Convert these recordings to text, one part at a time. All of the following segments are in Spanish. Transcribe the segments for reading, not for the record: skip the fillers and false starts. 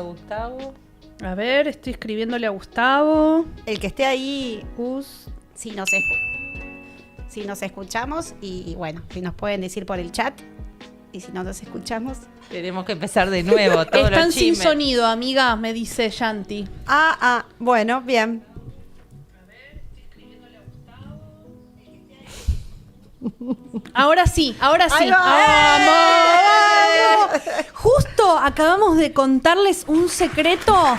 Gustavo. A ver, estoy escribiéndole a Gustavo. El que esté ahí, Gus. si nos escuchamos y bueno, si nos pueden decir por el chat y si no nos escuchamos. Tenemos que empezar de nuevo. Todos Están los sin chismes. sonido, amiga, me dice Yanti. Bueno, bien. Ahora sí. Ahí va. ¡Vamos! Justo acabamos de contarles un secreto.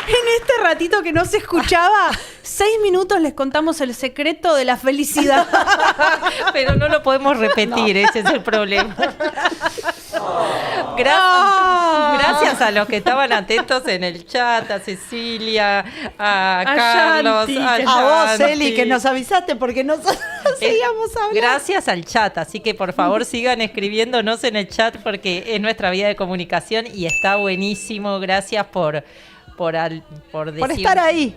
En este ratito que no se escuchaba, 6 minutos les contamos el secreto de la felicidad. Pero no lo podemos repetir, ese es el problema. Gracias a los que estaban atentos en el chat, a Cecilia, a Carlos, Yanti, A vos, Yanti. Eli, que nos avisaste porque no seguíamos hablando. Gracias al chat, así que por favor sigan escribiéndonos en el chat porque es nuestra vía de comunicación y está buenísimo. Gracias por estar ahí.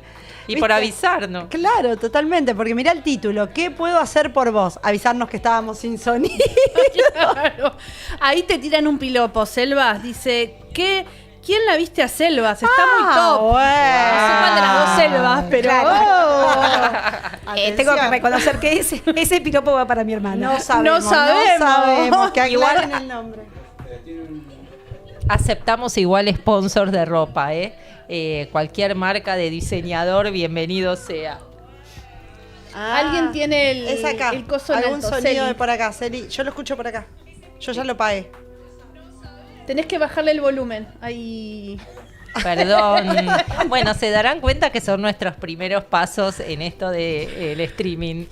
Y ¿Viste? por avisarnos. Claro, totalmente, porque mirá el título. ¿Qué puedo hacer por vos? Avisarnos que estábamos sin sonido. Claro. Ahí te tiran un piropo, Selvas. Dice, ¿quién la viste a Selvas? Está muy top. Bueno. No sé cuál de las dos Selvas, pero... Atención. Tengo que reconocer que ese piropo va para mi hermana. No sabemos. No sabemos. Que Igual- aclaren el nombre. Aceptamos igual sponsors de ropa, cualquier marca de diseñador, bienvenido sea. Alguien tiene Es acá. el coso en Algún alto, sonido Celi. de por acá, Celi. Yo lo escucho por acá. Yo ya lo pagué. Tenés que bajarle el volumen. Ahí. Perdón. Bueno, se darán cuenta que son nuestros primeros pasos en esto del streaming.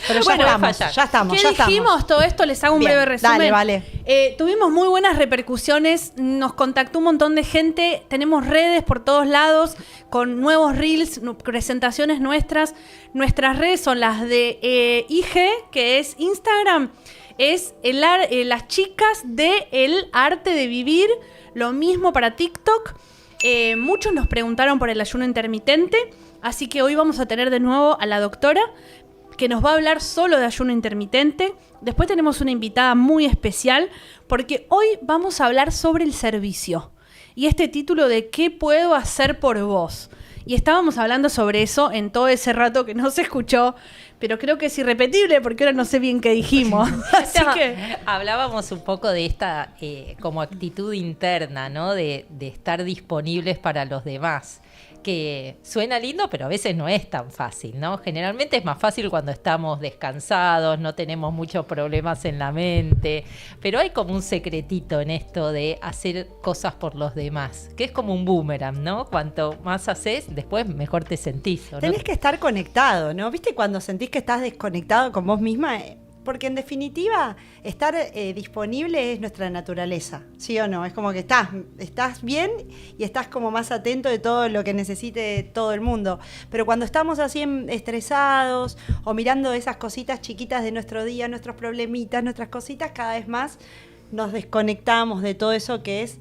Pero ya Bueno, estamos, fallar. ya estamos, ¿Qué ya dijimos? estamos. Todo esto les hago un Bien, breve resumen. dale, vale. Tuvimos muy buenas repercusiones, nos contactó un montón de gente, tenemos redes por todos lados con nuevos reels, presentaciones nuestras. Nuestras redes son las de IG, que es Instagram, es las chicas de El Arte de Vivir, lo mismo para TikTok. Muchos nos preguntaron por el ayuno intermitente, así que hoy vamos a tener de nuevo a la doctora que nos va a hablar solo de ayuno intermitente. Después tenemos una invitada muy especial porque hoy vamos a hablar sobre el servicio y este título de ¿qué puedo hacer por vos? Y estábamos hablando sobre eso en todo ese rato que no se escuchó, pero creo que es irrepetible porque ahora no sé bien qué dijimos. Así No, que... hablábamos un poco de esta como actitud interna, ¿no? De estar disponibles para los demás. Que suena lindo, pero a veces no es tan fácil, ¿no? Generalmente es más fácil cuando estamos descansados, no tenemos muchos problemas en la mente, pero hay como un secretito en esto de hacer cosas por los demás, que es como un boomerang, ¿no? Cuanto más haces, después mejor te sentís, ¿o no? Tenés que estar conectado, ¿no? ¿Viste cuando sentís que estás desconectado con vos misma? Porque en definitiva, estar disponible es nuestra naturaleza, ¿sí o no? Es como que estás bien y estás como más atento de todo lo que necesite todo el mundo. Pero cuando estamos así estresados o mirando esas cositas chiquitas de nuestro día, nuestros problemitas, nuestras cositas, cada vez más nos desconectamos de todo eso que es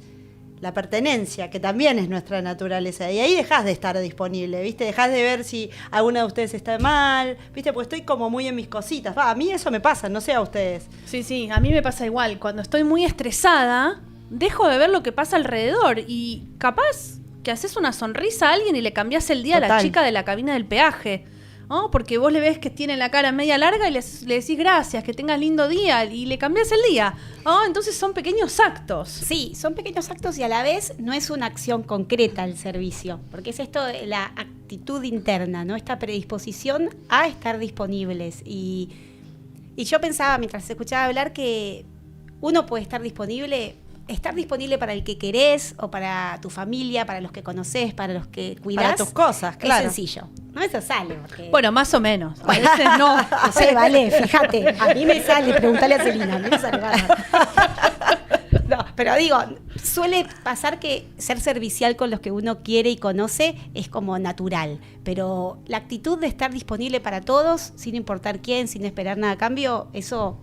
la pertenencia, que también es nuestra naturaleza. Y ahí dejás de estar disponible, ¿viste? Dejás de ver si alguna de ustedes está mal, ¿viste? Porque estoy como muy en mis cositas. A mí eso me pasa, no sé a ustedes. Sí, a mí me pasa igual. Cuando estoy muy estresada, dejo de ver lo que pasa alrededor y capaz que haces una sonrisa a alguien y le cambiás el día a la Total. chica de la cabina del peaje, ¿no? Porque vos le ves que tiene la cara media larga y le decís gracias, que tengas lindo día y le cambiás el día, ¿no? Entonces son pequeños actos. Sí, son pequeños actos y a la vez no es una acción concreta el servicio, porque es esto de la actitud interna, ¿no? Esta predisposición a estar disponibles. Y yo pensaba mientras escuchaba hablar que uno puede estar disponible para el que querés o para tu familia, para los que conocés, para los que cuidás. Para tus cosas, claro. Es sencillo. No eso sale. Porque... Bueno, más o menos. A veces no. No sé, vale, fíjate. A mí me sale, preguntale a Celina, a mí me sale bárbaro. No, pero digo, suele pasar que ser servicial con los que uno quiere y conoce es como natural, pero la actitud de estar disponible para todos, sin importar quién, sin esperar nada a cambio, eso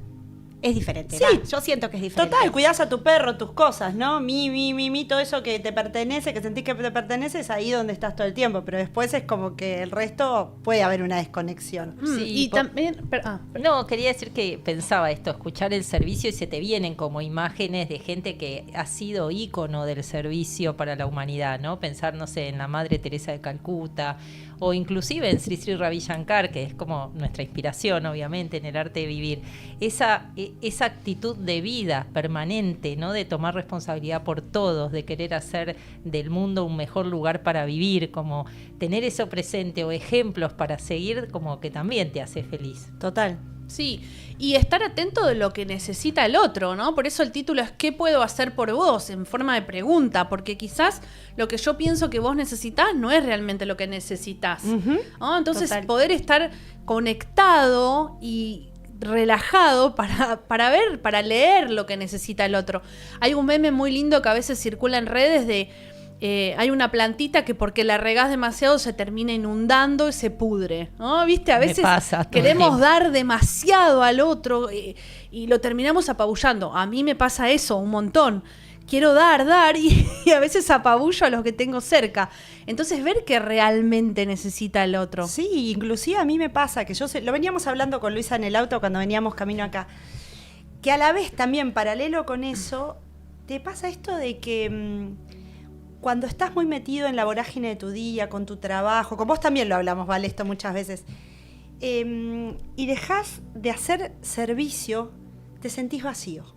es diferente. Sí. Yo siento que es diferente. Total, cuidás a tu perro, tus cosas, ¿no? Mi, todo eso que te pertenece, que sentís que te pertenece, es ahí donde estás todo el tiempo. Pero después es como que el resto puede haber una desconexión. Sí, y también... No, quería decir que pensaba esto, escuchar el servicio y se te vienen como imágenes de gente que ha sido ícono del servicio para la humanidad, ¿no? Pensar, no sé, en la Madre Teresa de Calcuta o inclusive en Sri Sri Ravi Shankar, que es como nuestra inspiración, obviamente, en el arte de vivir. Esa actitud de vida permanente, ¿no? De tomar responsabilidad por todos, de querer hacer del mundo un mejor lugar para vivir, como tener eso presente o ejemplos para seguir, como que también te hace feliz. Total. Sí, y estar atento de lo que necesita el otro, ¿no? Por eso el título es ¿qué puedo hacer por vos? En forma de pregunta, porque quizás lo que yo pienso que vos necesitás no es realmente lo que necesitas, ¿no? Entonces, Total. poder estar conectado y relajado para ver, para leer lo que necesita el otro. Hay un meme muy lindo que a veces circula en redes de... hay una plantita que porque la regás demasiado se termina inundando y se pudre, ¿no? ¿Viste? A Me veces pasa todo queremos el tiempo. dar demasiado al otro y lo terminamos apabullando. A mí me pasa eso un montón. Quiero dar y a veces apabullo a los que tengo cerca. Entonces ver qué realmente necesita el otro. Sí, inclusive a mí me pasa que lo veníamos hablando con Luisa en el auto cuando veníamos camino acá, que a la vez también paralelo con eso, te pasa esto de que cuando estás muy metido en la vorágine de tu día, con tu trabajo, con vos también lo hablamos, vale, esto muchas veces, y dejás de hacer servicio, te sentís vacío.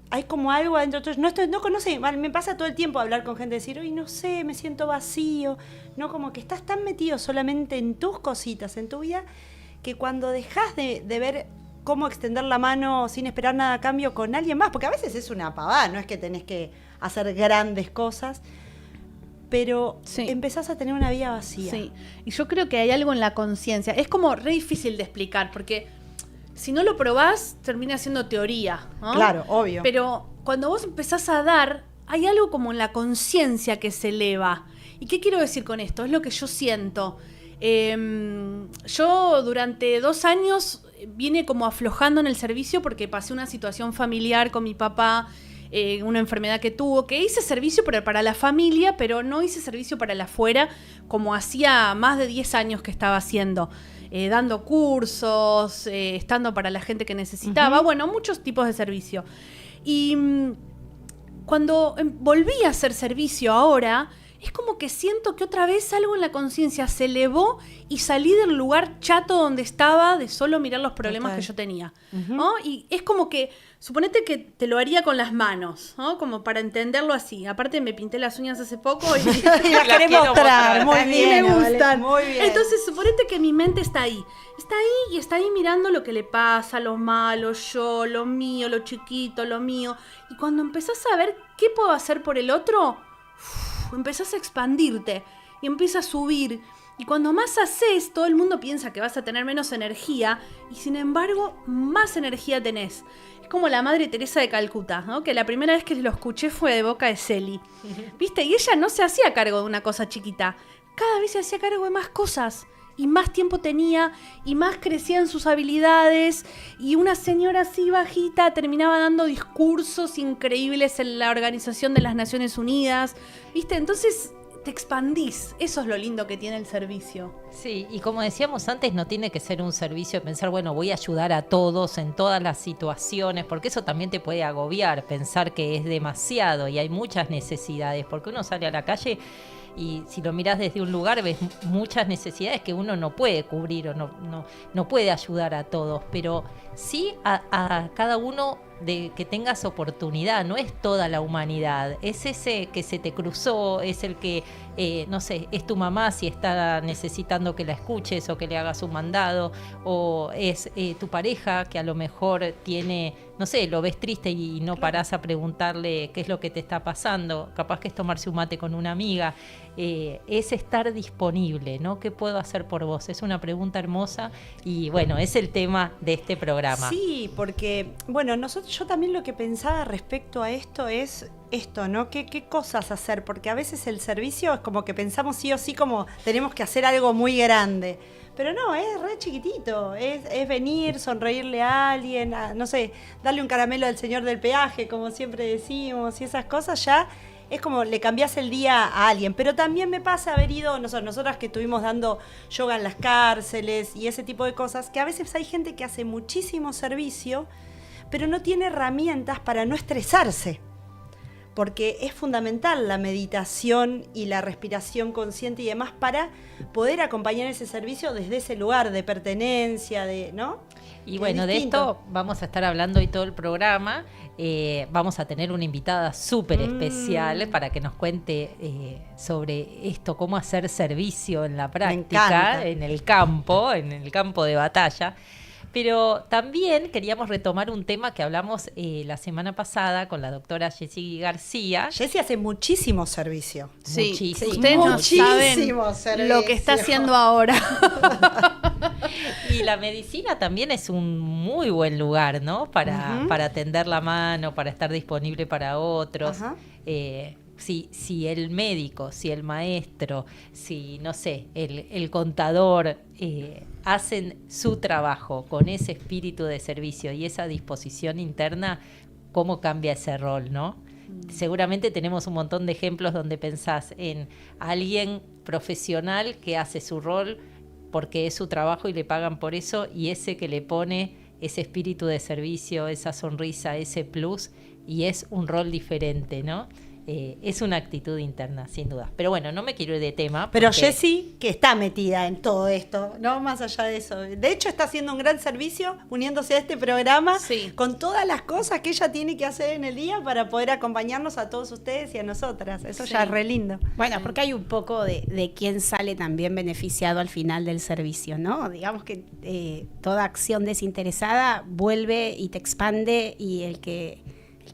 Hay como algo adentro tuyo. No conoce, me pasa todo el tiempo hablar con gente, decir, uy, no sé, me siento vacío. No, como que estás tan metido solamente en tus cositas, en tu vida, que cuando dejás de ver cómo extender la mano sin esperar nada a cambio con alguien más, porque a veces es una pavada, no es que tenés que hacer grandes cosas, pero Sí. empezás a tener una vida vacía. Sí, y yo creo que hay algo en la conciencia. Es como re difícil de explicar, porque si no lo probás, termina siendo teoría, ¿no? Claro, obvio. Pero cuando vos empezás a dar, hay algo como en la conciencia que se eleva. ¿Y qué quiero decir con esto? Es lo que yo siento. Yo durante 2 años vine como aflojando en el servicio porque pasé una situación familiar con mi papá, una enfermedad que tuvo, que hice servicio para la familia, pero no hice servicio para el afuera, como hacía más de 10 años que estaba haciendo. Dando cursos, estando para la gente que necesitaba, bueno, muchos tipos de servicio. Y cuando volví a hacer servicio ahora, es como que siento que otra vez algo en la conciencia se elevó y salí del lugar chato donde estaba de solo mirar los problemas Total. que yo tenía, ¿no? Y es como que, suponete que te lo haría con las manos, ¿no? Como para entenderlo así. Aparte me pinté las uñas hace poco y Y las Las querés quiero mostrar, mostrar, muy y bien. me Vale, gustan. muy bien. Entonces, suponete que mi mente está ahí. Está ahí y está ahí mirando lo que le pasa, lo malo, yo, lo mío, lo chiquito, lo mío. Y cuando empezás a ver qué puedo hacer por el otro, empezás a expandirte y empiezas a subir. Y cuando más haces, todo el mundo piensa que vas a tener menos energía y sin embargo, más energía tenés. Es como la Madre Teresa de Calcuta, ¿no? Que la primera vez que lo escuché fue de boca de Celi. ¿Viste? Y ella no se hacía cargo de una cosa chiquita. Cada vez se hacía cargo de más cosas. Y más tiempo tenía, y más crecían sus habilidades. Y una señora así bajita terminaba dando discursos increíbles en la Organización de las Naciones Unidas. ¿Viste? Entonces te expandís. Eso es lo lindo que tiene el servicio. Sí, y como decíamos antes, no tiene que ser un servicio de pensar, bueno, voy a ayudar a todos en todas las situaciones, porque eso también te puede agobiar, pensar que es demasiado y hay muchas necesidades, porque uno sale a la calle y si lo mirás desde un lugar ves muchas necesidades que uno no puede cubrir o no puede ayudar a todos, pero sí a cada uno de que tengas oportunidad, no es toda la humanidad, es ese que se te cruzó, es el que, no sé, es tu mamá si está necesitando que la escuches o que le hagas un mandado, o es tu pareja que a lo mejor tiene, no sé, lo ves triste y no parás a preguntarle qué es lo que te está pasando, capaz que es tomarse un mate con una amiga, es estar disponible, ¿no? ¿Qué puedo hacer por vos? Es una pregunta hermosa y bueno, es el tema de este programa. Sí, porque, bueno, yo también lo que pensaba respecto a esto es esto, ¿no? ¿Qué cosas hacer? Porque a veces el servicio es como que pensamos sí o sí como tenemos que hacer algo muy grande. Pero no, es re chiquitito, es venir, sonreírle a alguien, no sé, darle un caramelo al señor del peaje, como siempre decimos, y esas cosas ya es como le cambiás el día a alguien. Pero también me pasa haber ido, nosotras que estuvimos dando yoga en las cárceles y ese tipo de cosas, que a veces hay gente que hace muchísimo servicio, pero no tiene herramientas para no estresarse. Porque es fundamental la meditación y la respiración consciente y demás para poder acompañar ese servicio desde ese lugar de pertenencia, ¿no? Y bueno, de esto vamos a estar hablando hoy todo el programa. Vamos a tener una invitada súper especial para que nos cuente sobre esto, cómo hacer servicio en la práctica, en el campo de batalla. Pero también queríamos retomar un tema que hablamos la semana pasada con la doctora Jessy García. Jessy hace muchísimo servicio. Sí, muchísimo. Ustedes no saben lo que está haciendo ahora. Y la medicina también es un muy buen lugar, ¿no? Para tender la mano, para estar disponible para otros. Si el médico, si el maestro, si, no sé, el contador hacen su trabajo con ese espíritu de servicio y esa disposición interna, ¿cómo cambia ese rol, no? Seguramente tenemos un montón de ejemplos donde pensás en alguien profesional que hace su rol porque es su trabajo y le pagan por eso, y ese que le pone ese espíritu de servicio, esa sonrisa, ese plus, y es un rol diferente, ¿no? Es una actitud interna, sin duda. Pero bueno, no me quiero ir de tema. Pero Jessy, que está metida en todo esto, no más allá de eso. De hecho, está haciendo un gran servicio uniéndose a este programa con todas las cosas que ella tiene que hacer en el día para poder acompañarnos a todos ustedes y a nosotras. Eso ya es re lindo. Bueno, porque hay un poco de quién sale también beneficiado al final del servicio, ¿no? Digamos que toda acción desinteresada vuelve y te expande, y el que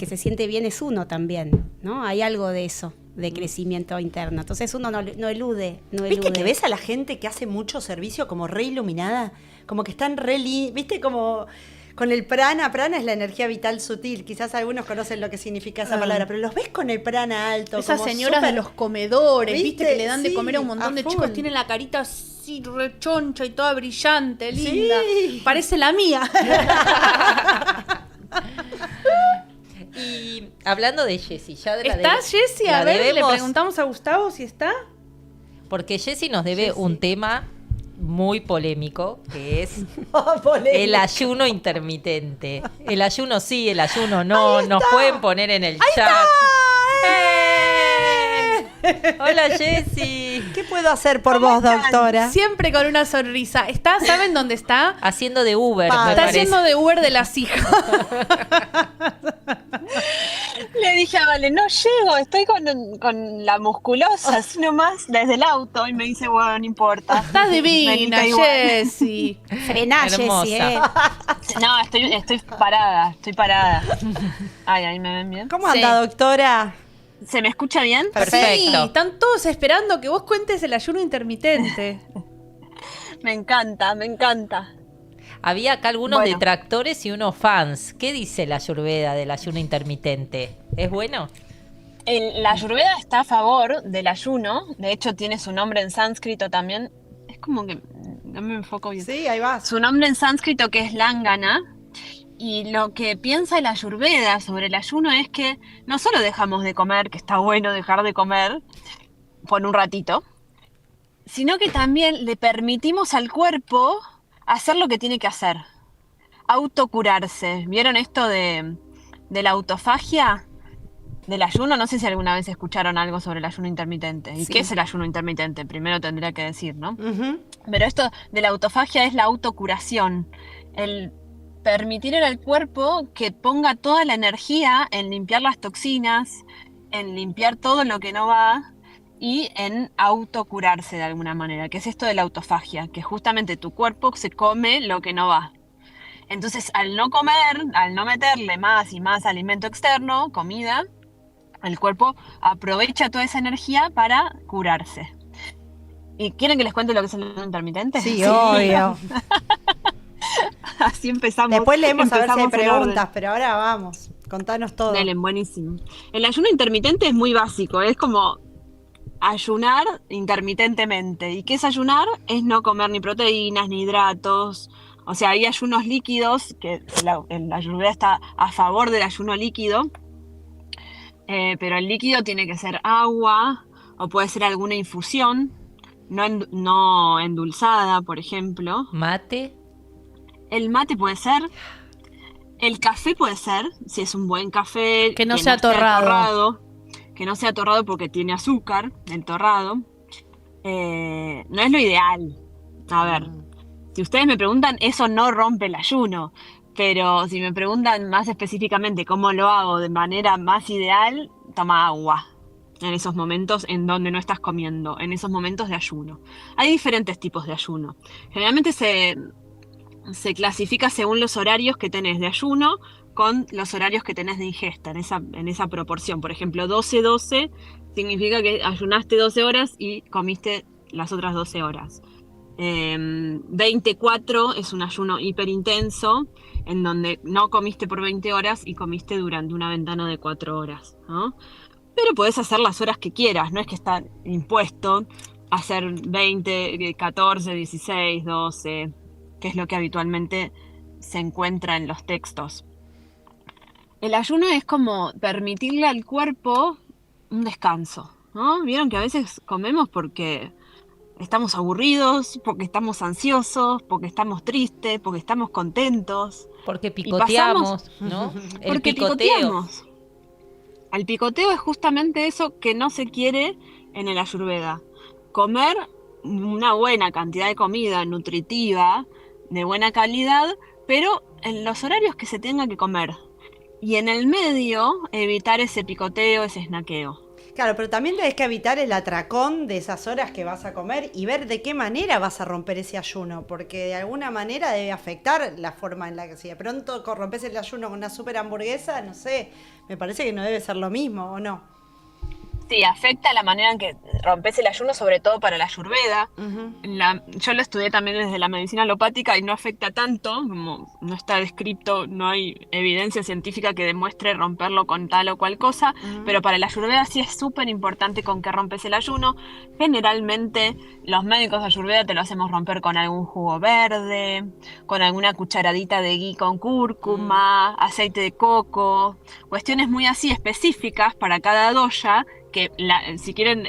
se siente bien es uno también, ¿no? Hay algo de eso, de crecimiento interno. Entonces uno no elude. ¿Viste que ves a la gente que hace mucho servicio como re iluminada? Como que están ¿viste? Como con el prana. Prana es la energía vital sutil. Quizás algunos conocen lo que significa esa palabra, pero los ves con el prana alto. Esas como señoras de los comedores, ¿viste? Que le dan de comer a un montón de full. chicos. Tienen la carita así rechoncha y toda brillante, linda. Sí. Parece la mía. Y hablando de Jessy, ya de la ¿Está Jessy? A ver, debemos, le preguntamos a Gustavo si está. porque Jessy nos debe un tema muy polémico, que es el ayuno intermitente. El ayuno sí, el ayuno no. Nos pueden poner en el chat. Hola Jessy. ¿Qué puedo hacer por vos, doctora? Siempre con una sonrisa. ¿Saben dónde está? Haciendo de Uber, me Está parece. haciendo de Uber de las hijas. Le dije a Vale, no llego, estoy con la musculosa, así nomás, desde el auto. Y me dice, bueno, no importa. Estás divina, Venite igual. Jessy. Frená, Hermosa. Jessy, No, estoy parada. Ay, ahí me ven bien. ¿Cómo anda, doctora? ¿Se me escucha bien? Perfecto. Sí, están todos esperando que vos cuentes el ayuno intermitente. Me encanta. Había acá algunos Bueno. detractores y unos fans. ¿Qué dice la Ayurveda del ayuno intermitente? ¿Es bueno? La Ayurveda está a favor del ayuno. De hecho, tiene su nombre en sánscrito también. Es como que no me enfoco bien. Sí, ahí vas. Su nombre en sánscrito, que es Langana. Y lo que piensa el Ayurveda sobre el ayuno es que no solo dejamos de comer, que está bueno dejar de comer por un ratito, sino que también le permitimos al cuerpo hacer lo que tiene que hacer. Autocurarse. ¿Vieron esto de la autofagia? Del ayuno, no sé si alguna vez escucharon algo sobre el ayuno intermitente. ¿Y qué es el ayuno intermitente? Primero tendría que decir, ¿no? Pero esto de la autofagia es la autocuración. El permitir al cuerpo que ponga toda la energía en limpiar las toxinas, en limpiar todo lo que no va y en autocurarse de alguna manera, que es esto de la autofagia, que justamente tu cuerpo se come lo que no va. Entonces, al no comer, al no meterle más y más alimento externo, comida, el cuerpo aprovecha toda esa energía para curarse. ¿Y quieren que les cuente lo que es el ayuno intermitente? Sí, obvio. Así empezamos. Después leemos a ver si hay empezamos en orden. preguntas, pero ahora vamos, contanos todo. Dale, buenísimo. El ayuno intermitente es muy básico, es como ayunar intermitentemente. ¿Y qué es ayunar? Es no comer ni proteínas, ni hidratos. O sea, hay ayunos líquidos, que la Ayurveda está a favor del ayuno líquido, pero el líquido tiene que ser agua, o puede ser alguna infusión, no endulzada, por ejemplo. Mate. El mate puede ser. El café puede ser, si es un buen café. Que no sea torrado. Que no sea torrado porque tiene azúcar, el torrado. No es lo ideal. A ver, si ustedes me preguntan, eso no rompe el ayuno. Pero si me preguntan más específicamente cómo lo hago de manera más ideal, toma agua. En esos momentos en donde no estás comiendo, en esos momentos de ayuno. Hay diferentes tipos de ayuno. Generalmente se clasifica según los horarios que tenés de ayuno con los horarios que tenés de ingesta, en esa proporción. Por ejemplo, 12-12 significa que ayunaste 12 horas y comiste las otras 12 horas. 24 es un ayuno hiperintenso, en donde no comiste por 20 horas y comiste durante una ventana de 4 horas, ¿no? Pero podés hacer las horas que quieras, no es que está impuesto hacer 20, 14, 16, 12... que es lo que habitualmente se encuentra en los textos. El ayuno es como permitirle al cuerpo un descanso, ¿no? Vieron que a veces comemos porque estamos aburridos, porque estamos ansiosos, porque estamos tristes, porque estamos contentos. Porque picoteamos, ¿no? El porque picoteo. picoteamos. El picoteo es justamente eso que no se quiere en el Ayurveda. Comer una buena cantidad de comida nutritiva, de buena calidad, pero en los horarios que se tenga que comer. Y en el medio, evitar ese picoteo, ese snaqueo. Claro, pero también tenés que evitar el atracón de esas horas que vas a comer y ver de qué manera vas a romper ese ayuno, porque de alguna manera debe afectar la forma en la que si de pronto rompes el ayuno con una super hamburguesa, no sé, me parece que no debe ser lo mismo, ¿o no? Sí, afecta la manera en que rompes el ayuno, sobre todo para la Ayurveda. Yo lo estudié también desde la medicina alopática y no afecta tanto, como no está descrito, no hay evidencia científica que demuestre romperlo con tal o cual cosa, pero para la Ayurveda sí es súper importante con que rompes el ayuno. Generalmente los médicos de Ayurveda te lo hacemos romper con algún jugo verde, con alguna cucharadita de ghee con cúrcuma, aceite de coco, cuestiones muy así específicas para cada dosha, que si quieren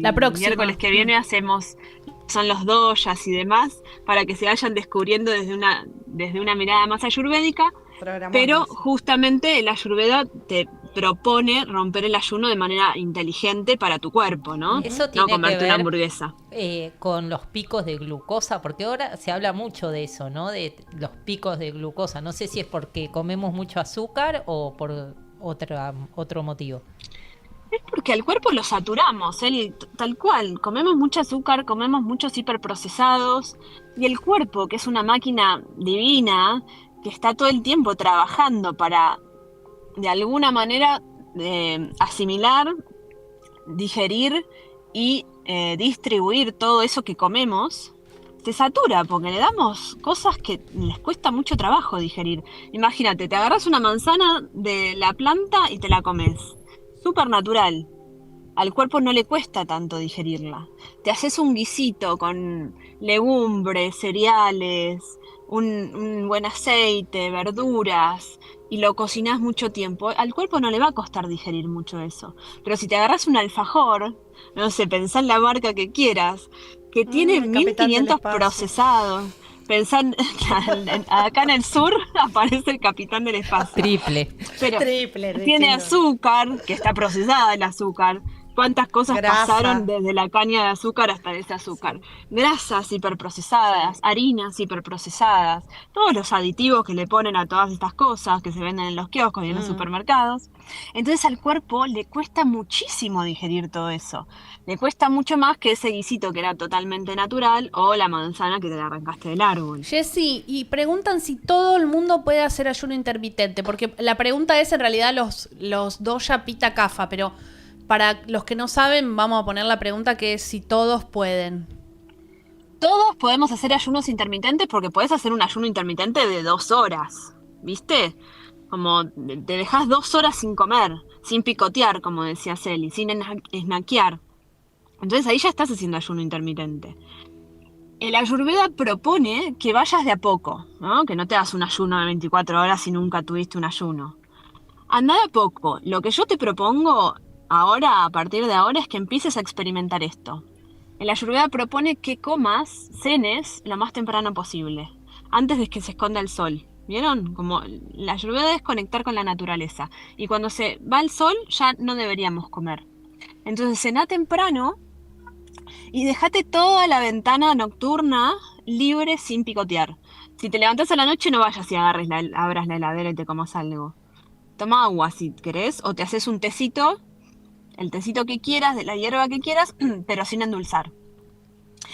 La próxima. miércoles que viene son los doshas y demás, para que se vayan descubriendo desde una mirada más ayurvédica, pero justamente el Ayurveda te propone romper el ayuno de manera inteligente para tu cuerpo, ¿no? Eso tiene no comerte que ver una hamburguesa. Con los picos de glucosa, porque ahora se habla mucho de eso, ¿no? De los picos de glucosa. No sé si es porque comemos mucho azúcar o por otro motivo. Es porque al cuerpo lo saturamos, tal cual. Comemos mucho azúcar, comemos muchos hiperprocesados, y el cuerpo, que es una máquina divina, que está todo el tiempo trabajando para, de alguna manera, asimilar, digerir y distribuir todo eso que comemos, se satura porque le damos cosas que les cuesta mucho trabajo digerir. Imagínate, te agarras una manzana de la planta y te la comes. Súper natural. Al cuerpo no le cuesta tanto digerirla. Te haces un guisito con legumbres, cereales, un buen aceite, verduras, y lo cocinás mucho tiempo. Al cuerpo no le va a costar digerir mucho eso. Pero si te agarras un alfajor, no sé, pensá en la marca que quieras, que tiene 1500 procesados. Pensá acá en el sur aparece el Capitán del Espacio. Triple. Pero Triple, tiene azúcar, que está procesada el azúcar. ¿Cuántas cosas pasaron desde la caña de azúcar hasta ese azúcar? Grasas hiperprocesadas, harinas hiperprocesadas, todos los aditivos que le ponen a todas estas cosas que se venden en los kioscos y en los supermercados. Entonces al cuerpo le cuesta muchísimo digerir todo eso. Le cuesta mucho más que ese guisito que era totalmente natural o la manzana que te la arrancaste del árbol. Jessy, y preguntan si todo el mundo puede hacer ayuno intermitente, porque la pregunta es en realidad los dosha pita kapha, pero para los que no saben vamos a poner la pregunta que es si todos pueden. Todos podemos hacer ayunos intermitentes porque podés hacer un ayuno intermitente de 2 horas, ¿viste? como te dejas 2 horas sin comer, sin picotear, como decía Celi, sin snackear. Entonces ahí ya estás haciendo ayuno intermitente. El Ayurveda propone que vayas de a poco, ¿no? Que no te hagas un ayuno de 24 horas si nunca tuviste un ayuno. Anda de a poco. Lo que yo te propongo ahora, a partir de ahora, es que empieces a experimentar esto. El Ayurveda propone que comas, cenes, lo más temprano posible, antes de que se esconda el sol. ¿Vieron? Como la Ayurveda es conectar con la naturaleza. Y cuando se va el sol, ya no deberíamos comer. Entonces, cená temprano y dejate toda la ventana nocturna libre sin picotear. Si te levantás a la noche, no vayas y abras la heladera y te comas algo. Toma agua si querés, o te haces un tecito, el tecito que quieras, de la hierba que quieras, pero sin endulzar.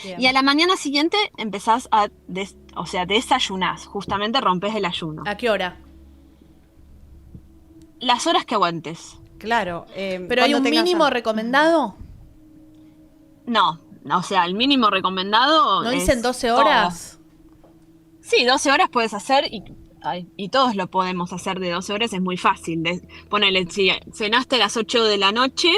Bien. Y a la mañana siguiente empezás a desayunás, justamente rompes el ayuno. ¿A qué hora? Las horas que aguantes. Claro. ¿Pero hay un mínimo recomendado? No, o sea, el mínimo recomendado ¿No dicen 12 horas? Sí, 12 horas puedes hacer y todos lo podemos hacer de 12 horas, es muy fácil. Ponele, si cenaste a las 8 de la noche,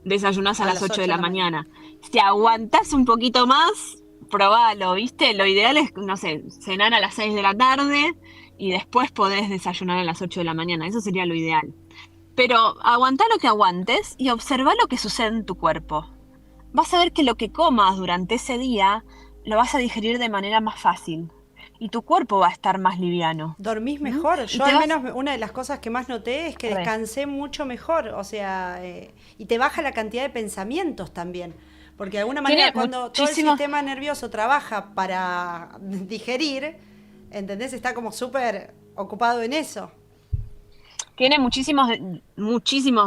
desayunás a las 8 de la mañana. Si aguantás un poquito más, probalo, ¿viste? Lo ideal es, no sé, cenar a las 6 de la tarde y después podés desayunar a las 8 de la mañana. Eso sería lo ideal. Pero aguantá lo que aguantes y observá lo que sucede en tu cuerpo. Vas a ver que lo que comas durante ese día lo vas a digerir de manera más fácil. Y tu cuerpo va a estar más liviano. Dormís mejor. Yo al menos una de las cosas que más noté es que descansé mucho mejor. O sea, y te baja la cantidad de pensamientos también. Porque de alguna manera cuando todo el sistema nervioso trabaja para digerir, ¿entendés? Está como súper ocupado en eso. Tiene muchísimos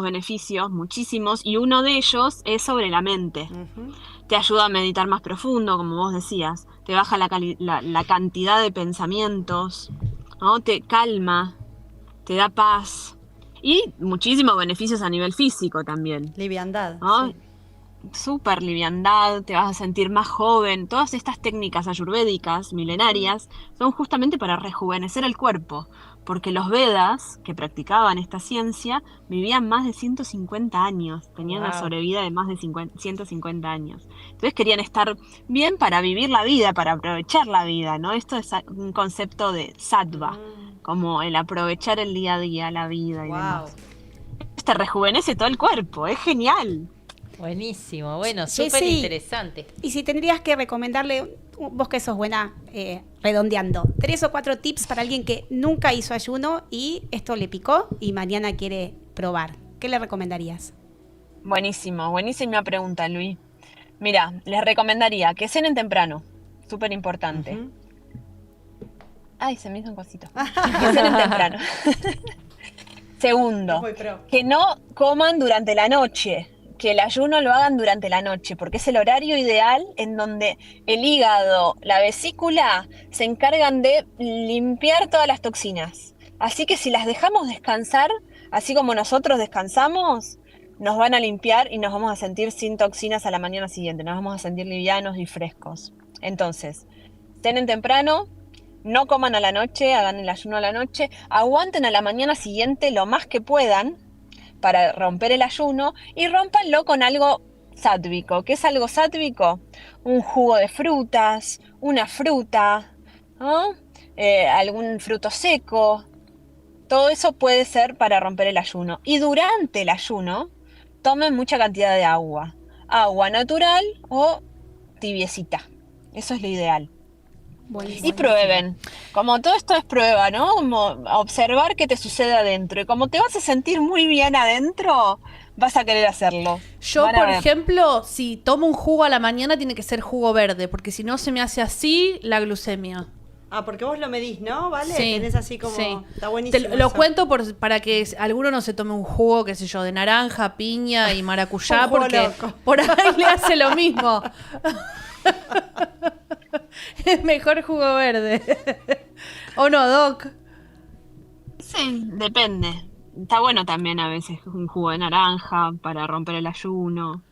beneficios, muchísimos, y uno de ellos es sobre la mente. Uh-huh. Te ayuda a meditar más profundo, como vos decías. Te baja la cantidad de pensamientos, ¿no? Te calma, te da paz. Y muchísimos beneficios a nivel físico también. Liviandad. ¿No? Sí. Súper liviandad, te vas a sentir más joven. Todas estas técnicas ayurvédicas, milenarias, son justamente para rejuvenecer el cuerpo. Porque los Vedas, que practicaban esta ciencia, vivían más de 150 años. Tenían una sobrevida de más de 150 años. Entonces querían estar bien para vivir la vida, para aprovechar la vida, ¿no? Esto es un concepto de sattva, como el aprovechar el día a día, la vida y demás. Te rejuvenece todo el cuerpo, es genial. Buenísimo, bueno, súper interesante. Y si tendrías que recomendarle, vos que sos buena redondeando, 3 o 4 tips para alguien que nunca hizo ayuno y esto le picó y mañana quiere probar, ¿qué le recomendarías? Buenísima pregunta, Luis. Mira, les recomendaría que cenen temprano, súper importante. Uh-huh. Ay, se me hizo un cosito. Que cenen temprano. Segundo, que no coman durante la noche. Que el ayuno lo hagan durante la noche, porque es el horario ideal en donde el hígado, la vesícula, se encargan de limpiar todas las toxinas. Así que si las dejamos descansar, así como nosotros descansamos, nos van a limpiar y nos vamos a sentir sin toxinas a la mañana siguiente, nos vamos a sentir livianos y frescos. Entonces, cenen temprano, no coman a la noche, hagan el ayuno a la noche, aguanten a la mañana siguiente lo más que puedan, para romper el ayuno, y rómpanlo con algo sátvico. ¿Qué es algo sátvico? Un jugo de frutas, una fruta, ¿no? Algún fruto seco. Todo eso puede ser para romper el ayuno. Y durante el ayuno, tomen mucha cantidad de agua. Agua natural o tibiecita. Eso es lo ideal. Buenísimo. Y prueben. Como todo esto es prueba, ¿no? Como observar qué te sucede adentro. Y como te vas a sentir muy bien adentro, vas a querer hacerlo. Yo, por ejemplo, si tomo un jugo a la mañana, tiene que ser jugo verde, porque si no se me hace así la glucemia. Ah, porque vos lo medís, ¿no? ¿Vale? Sí. Tenés así como... Sí. Está buenísimo. Te lo cuento para que alguno no se tome un jugo, qué sé yo, de naranja, piña y maracuyá, porque loco. Por ahí le hace lo mismo. Es mejor jugo verde. ¿O no, Doc? Sí, depende. Está bueno también a veces un jugo de naranja para romper el ayuno.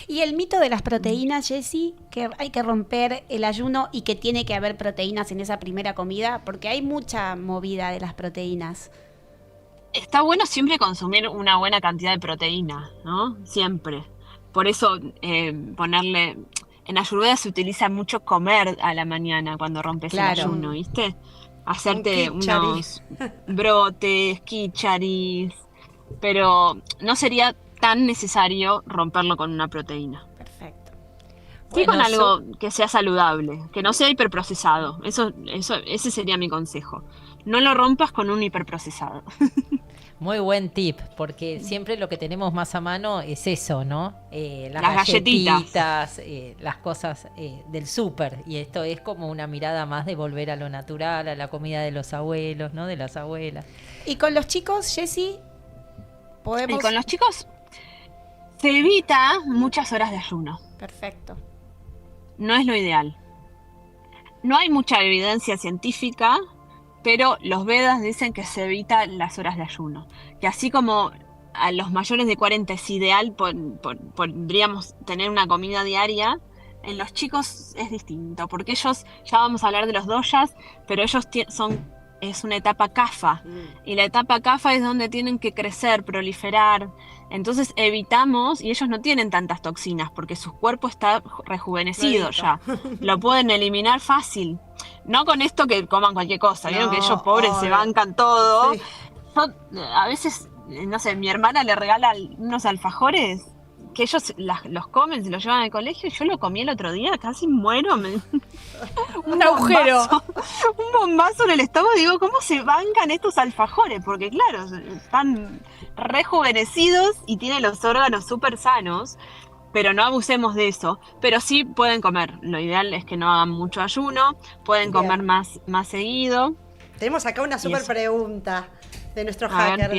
Y el mito de las proteínas, Jessy, que hay que romper el ayuno y que tiene que haber proteínas en esa primera comida, porque hay mucha movida de las proteínas. Está bueno siempre consumir una buena cantidad de proteína, ¿no? Siempre. Por eso ponerle... En Ayurveda se utiliza mucho comer a la mañana cuando rompes el ayuno, ¿viste? Hacerte unos brotes, kicharis, pero no sería tan necesario romperlo con una proteína. Perfecto. Sí, con algo que sea saludable, que no sea hiperprocesado. Ese sería mi consejo. No lo rompas con un hiperprocesado. Muy buen tip, porque siempre lo que tenemos más a mano es eso, ¿no? Las galletitas, las cosas del súper. Y esto es como una mirada más de volver a lo natural, a la comida de los abuelos, ¿no? De las abuelas. Y con los chicos, Jessy, podemos... Y con los chicos se evita muchas horas de ayuno. Perfecto. No es lo ideal. No hay mucha evidencia científica, pero los Vedas dicen que se evita las horas de ayuno. Que así como a los mayores de 40 es ideal, podríamos tener una comida diaria, en los chicos es distinto, porque ellos, ya vamos a hablar de los doyas, pero ellos es una etapa kapha, y la etapa kapha es donde tienen que crecer, proliferar. Entonces evitamos, y ellos no tienen tantas toxinas, porque su cuerpo está rejuvenecido ya. Lo pueden eliminar fácil. No con esto que coman cualquier cosa, vieron que ellos pobres se bancan todo. Sí. Yo, a veces, no sé, mi hermana le regala unos alfajores que ellos los comen, se los llevan al colegio, y yo lo comí el otro día, casi muero. Un agujero. Un bombazo en el estómago, digo, ¿cómo se bancan estos alfajores? Porque claro, están rejuvenecidos y tienen los órganos súper sanos, pero no abusemos de eso. Pero sí pueden comer, lo ideal es que no hagan mucho ayuno, pueden comer más seguido. Tenemos acá una súper pregunta de nuestro hacker.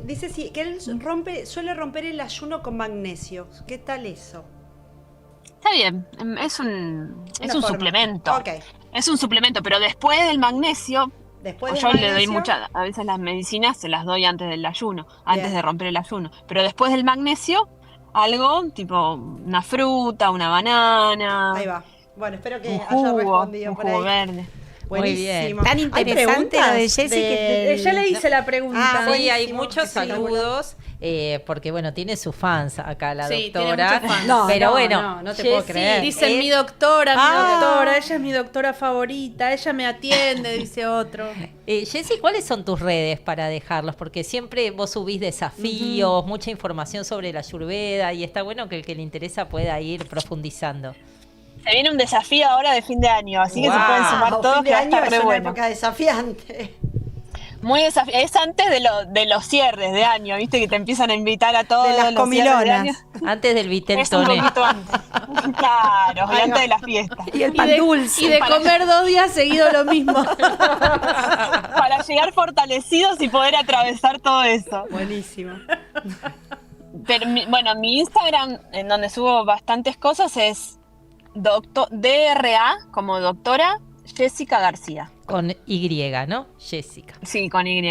Dice que él suele romper el ayuno con magnesio. ¿Qué tal eso? Está bien, es un suplemento. Okay. Es un suplemento, pero después del magnesio, le doy a veces las medicinas se las doy antes del ayuno, antes de romper el ayuno. Pero después del magnesio, algo tipo una fruta, una banana. Ahí va. Bueno, espero que haya respondido por ahí. Jugo verde. Buenísimo. Tan interesante lo de Jessy que ya le hice la pregunta. Sí, hay muchos saludos, porque bueno, tiene sus fans acá la doctora. No te puedo creer. Dicen mi doctora, ella es mi doctora favorita, ella me atiende, dice otro. Jessy, ¿cuáles son tus redes para dejarlos? Porque siempre vos subís desafíos, mucha información sobre la Ayurveda, y está bueno que el que le interesa pueda ir profundizando. Se viene un desafío ahora de fin de año, así que se pueden sumar todos, que va a estar re bueno. Es una época desafiante. Muy desafiante. Es antes de los cierres de año, viste, que te empiezan a invitar a todos de las comilonas. Antes del Vitel Es un poquito antes. Claro, y antes de las fiestas. Y el pan dulce. Y de comer 2 días seguidos lo mismo. Para llegar fortalecidos y poder atravesar todo eso. Buenísimo. Pero, bueno, mi Instagram, en donde subo bastantes cosas, es DRA, como doctora, Jessica García. Con Y, ¿no? Jessica. Sí, con Y.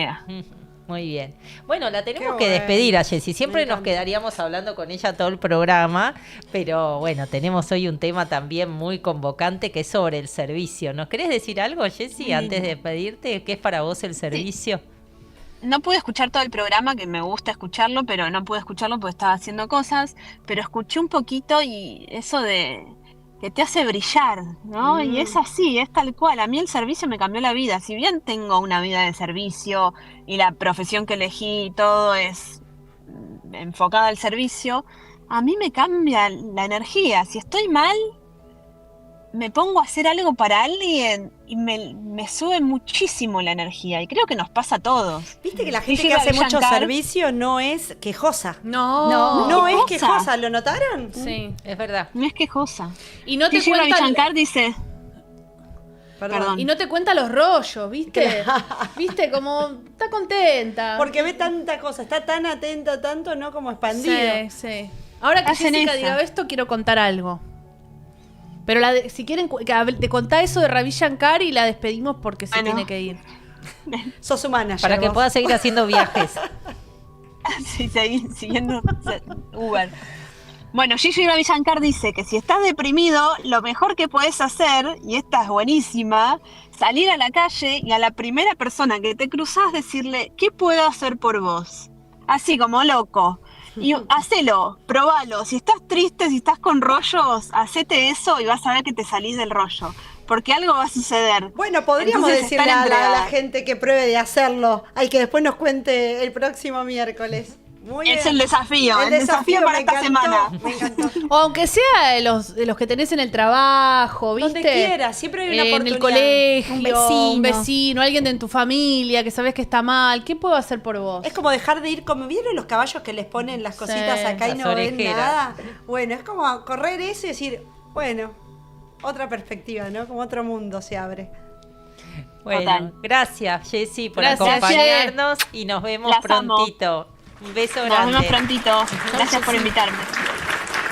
Muy bien. Bueno, la tenemos que despedir a Jessy. Siempre nos quedaríamos hablando con ella todo el programa, pero bueno, tenemos hoy un tema también muy convocante que es sobre el servicio. ¿Nos querés decir algo, Jessy, antes de despedirte? ¿Qué es para vos el servicio? No pude escuchar todo el programa, que me gusta escucharlo, pero no pude escucharlo porque estaba haciendo cosas, pero escuché un poquito y eso de que te hace brillar, ¿no? Y es así, es tal cual. A mí el servicio me cambió la vida. Si bien tengo una vida de servicio y la profesión que elegí y todo es enfocada al servicio, a mí me cambia la energía. Si estoy mal, me pongo a hacer algo para alguien y me sube muchísimo la energía. Y creo que nos pasa a todos. Viste que la gente que hace mucho servicio no es quejosa. No es quejosa. ¿Lo notaron? Sí, es verdad. No es quejosa. Y no te cuenta Shankar dice... Perdón. Y no te cuenta los rollos, ¿viste? ¿Viste? Como está contenta. Porque ve tanta cosa, está tan atenta, tanto, ¿no? Como expandido. Sí. Ahora que Jessica diga esto, quiero contar algo. Pero si quieren, te contá eso de Ravi Shankar y la despedimos porque se tiene que ir. Sos humana. Para que pueda seguir haciendo viajes. Sí, seguir siguiendo Uber. Bueno, Gigi Ravi Shankar dice que si estás deprimido, lo mejor que podés hacer, y esta es buenísima, salir a la calle y a la primera persona que te cruzás decirle, ¿qué puedo hacer por vos? Así como loco. Y hacelo, probalo. Si estás triste, si estás con rollos, hacete eso y vas a ver que te salís del rollo. Porque algo va a suceder. Bueno, podríamos Entonces, decirle a estar la gente que pruebe de hacerlo. Al que después nos cuente el próximo miércoles. Muy es bien. el desafío para me esta encantó, semana. Me encantó. O aunque sea de los que tenés en el trabajo, ¿viste? Donde quieras, siempre hay una en oportunidad. el colegio, Un vecino, alguien de tu familia que sabes que está mal. ¿Qué puedo hacer por vos? Es como dejar de ir, como vieron los caballos que les ponen las cositas Sí, acá y las no ven orejeras. nada. Bueno, es como correr eso y decir, bueno, otra perspectiva, ¿no? Como otro mundo se abre. Bueno, Total. gracias Jessy por Gracias, acompañarnos y nos vemos Las amo. prontito. Un beso Nos grande. vemos prontito. Gracias por invitarme.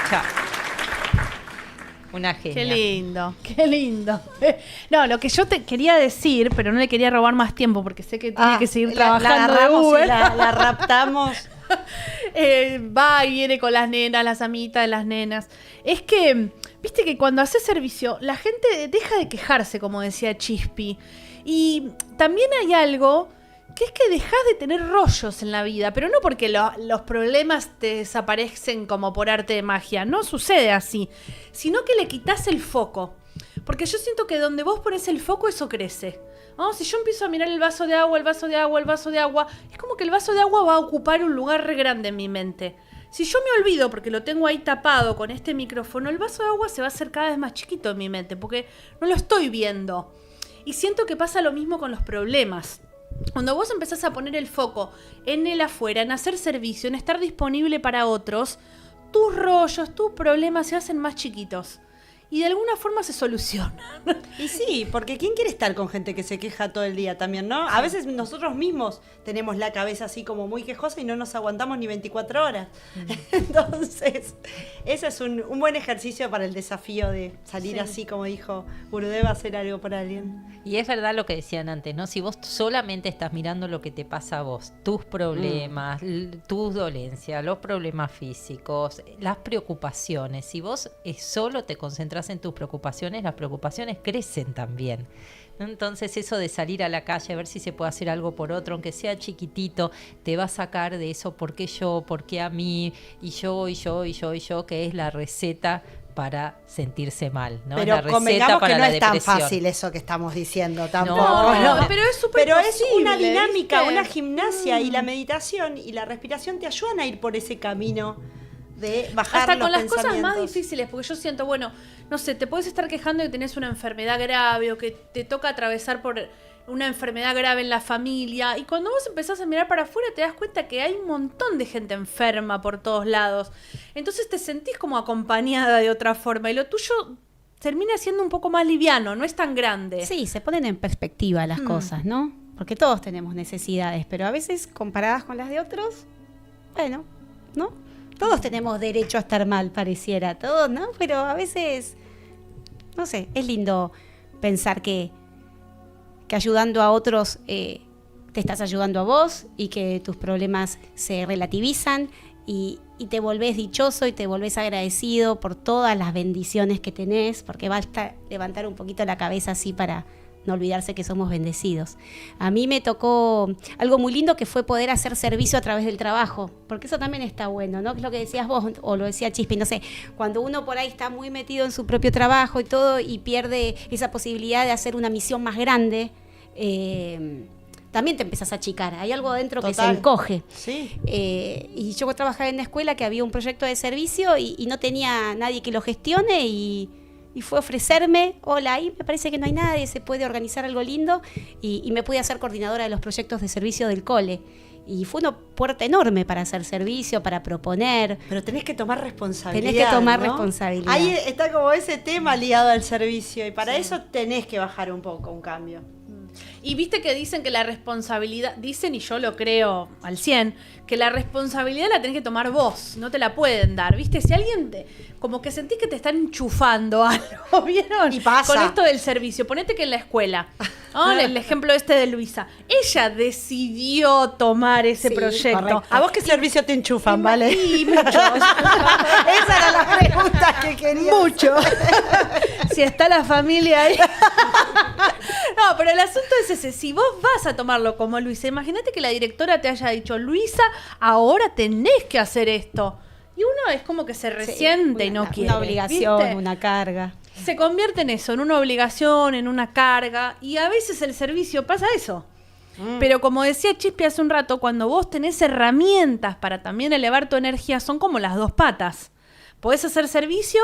Chao. Una genia. Qué lindo, qué lindo. No, lo que yo te quería decir, pero no le quería robar más tiempo porque sé que tiene que seguir trabajando de agarramos y Uber. la raptamos. Va y viene con las nenas, las amitas de las nenas. Es que, viste que cuando haces servicio, la gente deja de quejarse, como decía Chispi. Y también hay algo que es que dejas de tener rollos en la vida, pero no porque los problemas te desaparecen como por arte de magia, no sucede así, sino que le quitas el foco. Porque yo siento que donde vos pones el foco, eso crece. ¿No? Si yo empiezo a mirar el vaso de agua, el vaso de agua, el vaso de agua, es como que el vaso de agua va a ocupar un lugar re grande en mi mente. Si yo me olvido porque lo tengo ahí tapado con este micrófono, el vaso de agua se va a hacer cada vez más chiquito en mi mente porque no lo estoy viendo. Y siento que pasa lo mismo con los problemas. Cuando vos empezás a poner el foco en el afuera, en hacer servicio, en estar disponible para otros, tus rollos, tus problemas se hacen más chiquitos. Y de alguna forma se solucionan. Y sí, porque ¿quién quiere estar con gente que se queja todo el día también, no? A veces nosotros mismos tenemos la cabeza así como muy quejosa y no nos aguantamos ni 24 horas. Entonces, ese es un buen ejercicio para el desafío de salir así, como dijo Gurudev, a hacer algo por alguien. Y es verdad lo que decían antes, ¿no? Si vos solamente estás mirando lo que te pasa a vos, tus problemas, tus dolencias, los problemas físicos, las preocupaciones, si vos solo te concentras en tus preocupaciones, las preocupaciones crecen también. Entonces eso de salir a la calle a ver si se puede hacer algo por otro, aunque sea chiquitito, te va a sacar de eso, ¿por qué yo? ¿Por qué a mí? Y yo, que es la receta para sentirse mal, ¿no? Pero Es la convengamos receta para que no la es tan depresión. fácil eso que estamos diciendo tampoco. No, pero es súper Pero es una posible, dinámica, ¿viste? una gimnasia y la meditación y la respiración te ayudan a ir por ese camino de bajar Hasta los con las cosas más pensamientos. difíciles, porque yo siento, bueno, no sé, te puedes estar quejando de que tenés una enfermedad grave o que te toca atravesar por una enfermedad grave en la familia, y cuando vos empezás a mirar para afuera te das cuenta que hay un montón de gente enferma por todos lados, entonces te sentís como acompañada de otra forma y lo tuyo termina siendo un poco más liviano, no es tan grande. Sí, se ponen en perspectiva las cosas, ¿no? Porque todos tenemos necesidades, pero a veces comparadas con las de otros, bueno, ¿no? Todos tenemos derecho a estar mal, pareciera, todos, ¿no? Pero a veces, no sé, es lindo pensar que ayudando a otros te estás ayudando a vos y que tus problemas se relativizan y te volvés dichoso y te volvés agradecido por todas las bendiciones que tenés, porque basta levantar un poquito la cabeza así para no olvidarse que somos bendecidos. A mí me tocó algo muy lindo que fue poder hacer servicio a través del trabajo, porque eso también está bueno, ¿no? Que es lo que decías vos, o lo decía Chispi, no sé, cuando uno por ahí está muy metido en su propio trabajo y todo, y pierde esa posibilidad de hacer una misión más grande, también te empezás a achicar, hay algo adentro que se encoge. Sí. Y yo trabajaba en una escuela que había un proyecto de servicio y no tenía nadie que lo gestione y fue ofrecerme, hola, ahí me parece que no hay nadie, se puede organizar algo lindo, y me pude hacer coordinadora de los proyectos de servicio del cole. Y fue una puerta enorme para hacer servicio, para proponer. Pero tenés que tomar responsabilidad. Tenés que tomar ¿no? responsabilidad. Ahí está como ese tema ligado al servicio y para eso tenés que bajar un poco, un cambio. Y viste que dicen que la responsabilidad, dicen y yo lo creo al 100, que la responsabilidad la tenés que tomar vos, no te la pueden dar, viste, si alguien como que sentís que te están enchufando algo, ¿vieron? Y pasa. Con esto del servicio, ponete que en la escuela El ejemplo este de Luisa. Ella decidió tomar ese proyecto. Correcto. ¿A vos qué servicio te enchufan, vale? Y muchos. Esa era la pregunta que quería. Mucho. Si está la familia ahí. No, pero el asunto es ese. Si vos vas a tomarlo como Luisa, imagínate que la directora te haya dicho, Luisa, ahora tenés que hacer esto. Y uno es como que se resiente y no quiere. Una obligación, ¿viste? una carga. Se convierte en eso, en una obligación, en una carga. Y a veces el servicio pasa eso. Pero como decía Chispi hace un rato, cuando vos tenés herramientas para también elevar tu energía, son como las dos patas. Podés hacer servicio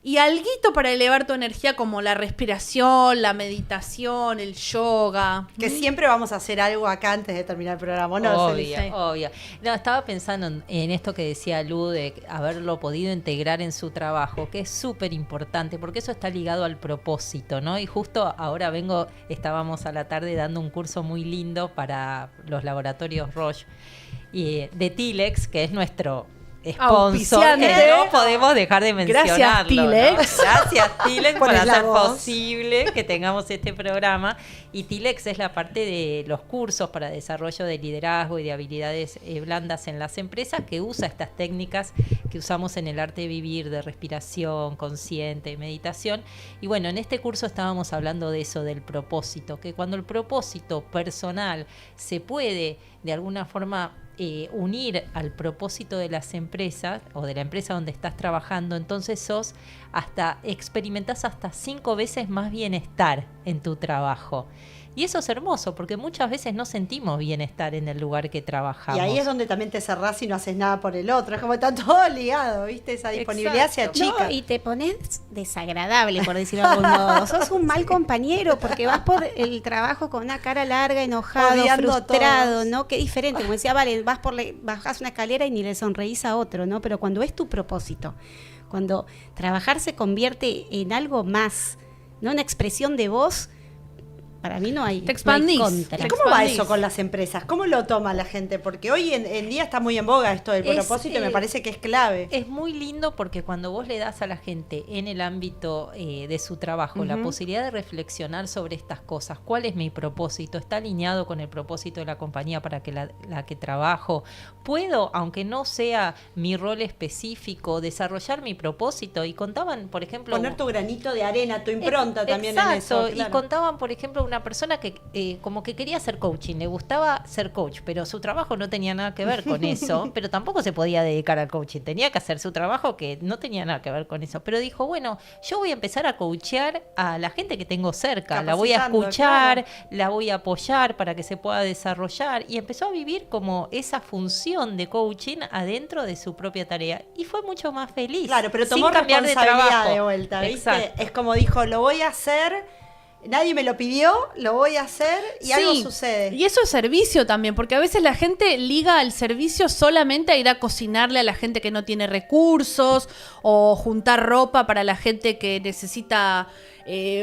y alguito para elevar tu energía, como la respiración, la meditación, el yoga. Que siempre vamos a hacer algo acá antes de terminar el programa, ¿no? Obvio. No, estaba pensando en esto que decía Lu, de haberlo podido integrar en su trabajo, que es súper importante, porque eso está ligado al propósito, ¿no? Y justo ahora estábamos a la tarde dando un curso muy lindo para los laboratorios Roche de Tilex, que es nuestro sponsor, que no podemos dejar de mencionarlo. Gracias, Tilex. ¿no? Gracias, Tilex, por hacer voz. posible que tengamos este programa. Y Tilex es la parte de los cursos para desarrollo de liderazgo y de habilidades blandas en las empresas, que usa estas técnicas que usamos en el arte de vivir, de respiración consciente, meditación. Y bueno, en este curso estábamos hablando de eso, del propósito, que cuando el propósito personal se puede de alguna forma unir al propósito de las empresas o de la empresa donde estás trabajando, entonces experimentás hasta 5 veces más bienestar en tu trabajo. Y eso es hermoso, porque muchas veces no sentimos bienestar en el lugar que trabajamos. Y ahí es donde también te cerrás y no haces nada por el otro. Es como está todo ligado, ¿viste? Esa disponibilidad se achica. No, y te pones desagradable, por decirlo de algún modo. Sos un mal compañero porque vas por el trabajo con una cara larga, enojado, odiando frustrado, ¿no? Qué diferente. Como decía, vale, bajás una escalera y ni le sonreís a otro, ¿no? Pero cuando es tu propósito, cuando trabajar se convierte en algo más, ¿no? Una expresión de vos. Para mí no hay, te expandís. No hay contra. ¿Cómo va eso con las empresas? ¿Cómo lo toma la gente? Porque hoy en día está muy en boga esto del propósito y me parece que es clave. Es muy lindo porque cuando vos le das a la gente en el ámbito de su trabajo la posibilidad de reflexionar sobre estas cosas, ¿cuál es mi propósito? ¿Está alineado con el propósito de la compañía para que la que trabajo? ¿Puedo, aunque no sea mi rol específico, desarrollar mi propósito? Y contaban, por ejemplo... Poner tu granito de arena, tu impronta también en eso. Claro. Y contaban, por ejemplo, una persona que como que quería hacer coaching, le gustaba ser coach, pero su trabajo no tenía nada que ver con eso, pero tampoco se podía dedicar al coaching, tenía que hacer su trabajo que no tenía nada que ver con eso, pero dijo, bueno, yo voy a empezar a coachear a la gente que tengo cerca, la voy a escuchar, claro, la voy a apoyar para que se pueda desarrollar, y empezó a vivir como esa función de coaching adentro de su propia tarea, y fue mucho más feliz. Claro, pero tomó responsabilidad de vuelta, ¿viste? Exacto. Es como dijo, lo voy a hacer... Nadie me lo pidió, lo voy a hacer y algo sucede. Y eso es servicio también, porque a veces la gente liga al servicio solamente a ir a cocinarle a la gente que no tiene recursos o juntar ropa para la gente que necesita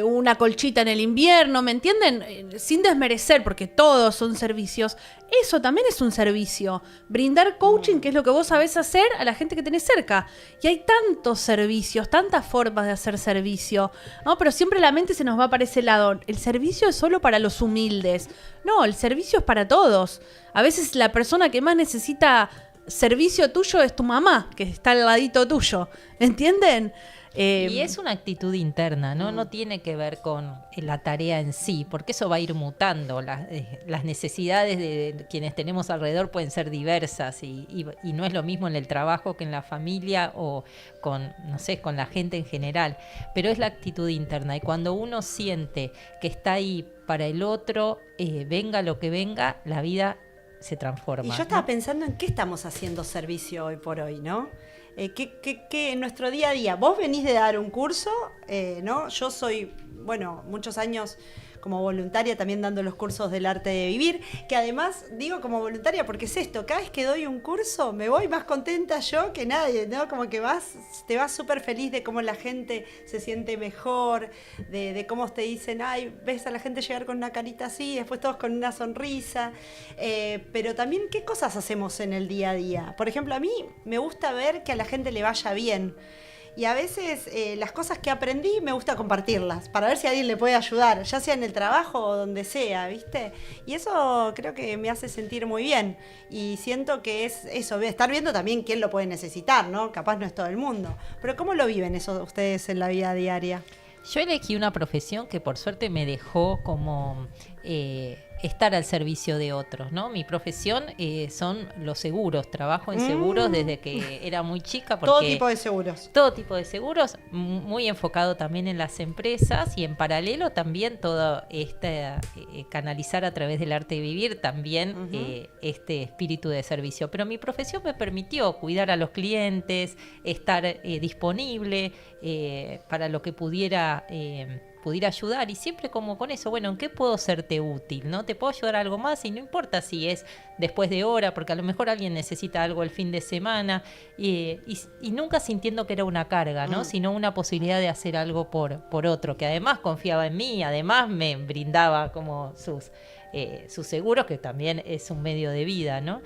una colchita en el invierno, ¿me entienden? Sin desmerecer, porque todos son servicios. Eso también es un servicio. Brindar coaching, que es lo que vos sabés hacer, a la gente que tenés cerca. Y hay tantos servicios, tantas formas de hacer servicio, ¿no? Pero siempre la mente se nos va para ese lado. El servicio es solo para los humildes. No, el servicio es para todos. A veces la persona que más necesita servicio tuyo es tu mamá, que está al ladito tuyo. ¿Entienden? Y es una actitud interna, ¿no? No tiene que ver con la tarea en sí, porque eso va a ir mutando. Las necesidades de quienes tenemos alrededor pueden ser diversas y no es lo mismo en el trabajo que en la familia o con, no sé, con la gente en general. Pero es la actitud interna, y cuando uno siente que está ahí para el otro, venga lo que venga, la vida se transforma. Y yo estaba pensando en qué estamos haciendo servicio hoy por hoy, ¿no? Que en nuestro día a día, vos venís de dar un curso, ¿no? Yo soy, bueno, muchos años como voluntaria también dando los cursos del arte de vivir, que además digo como voluntaria porque es esto, cada vez que doy un curso me voy más contenta yo que nadie, ¿no? Como que te vas súper feliz de cómo la gente se siente mejor, de cómo te dicen, ay, ves a la gente llegar con una carita así, después todos con una sonrisa, pero también qué cosas hacemos en el día a día. Por ejemplo, a mí me gusta ver que a la gente le vaya bien. Y a veces las cosas que aprendí me gusta compartirlas, para ver si a alguien le puede ayudar, ya sea en el trabajo o donde sea, ¿viste? Y eso creo que me hace sentir muy bien. Y siento que es eso, estar viendo también quién lo puede necesitar, ¿no? Capaz no es todo el mundo. Pero ¿cómo lo viven eso ustedes en la vida diaria? Yo elegí una profesión que por suerte me dejó como estar al servicio de otros, ¿no? Mi profesión son los seguros. Trabajo en seguros desde que era muy chica. Porque todo tipo de seguros. Todo tipo de seguros, muy enfocado también en las empresas y en paralelo también todo canalizar a través del arte de vivir también este espíritu de servicio. Pero mi profesión me permitió cuidar a los clientes, estar disponible para lo que pudiera ayudar, y siempre como con eso, bueno, ¿en qué puedo serte útil? ¿No? ¿Te puedo ayudar a algo más? Y no importa si es después de hora, porque a lo mejor alguien necesita algo el fin de semana, y nunca sintiendo que era una carga, ¿no? Sino una posibilidad de hacer algo por otro, que además confiaba en mí, además me brindaba como sus seguros, que también es un medio de vida, ¿no?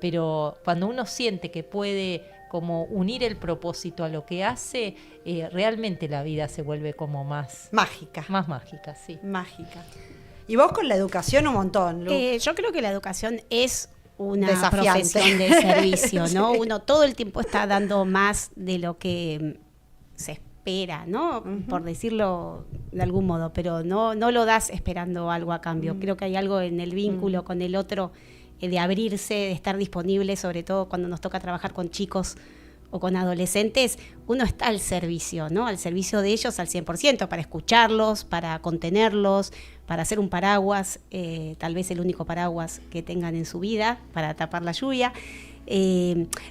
Pero cuando uno siente que puede como unir el propósito a lo que hace, realmente la vida se vuelve como más mágica. Más mágica, sí. Mágica. Y vos con la educación un montón, Lu. Yo creo que la educación es una desafiante profesión de servicio, ¿no? Uno todo el tiempo está dando más de lo que se espera, ¿no? Por decirlo de algún modo, pero no lo das esperando algo a cambio. Creo que hay algo en el vínculo con el otro, de abrirse, de estar disponible, sobre todo cuando nos toca trabajar con chicos o con adolescentes. Uno está al servicio, ¿no? Al servicio de ellos al 100%, para escucharlos, para contenerlos, para hacer un paraguas, tal vez el único paraguas que tengan en su vida, para tapar la lluvia.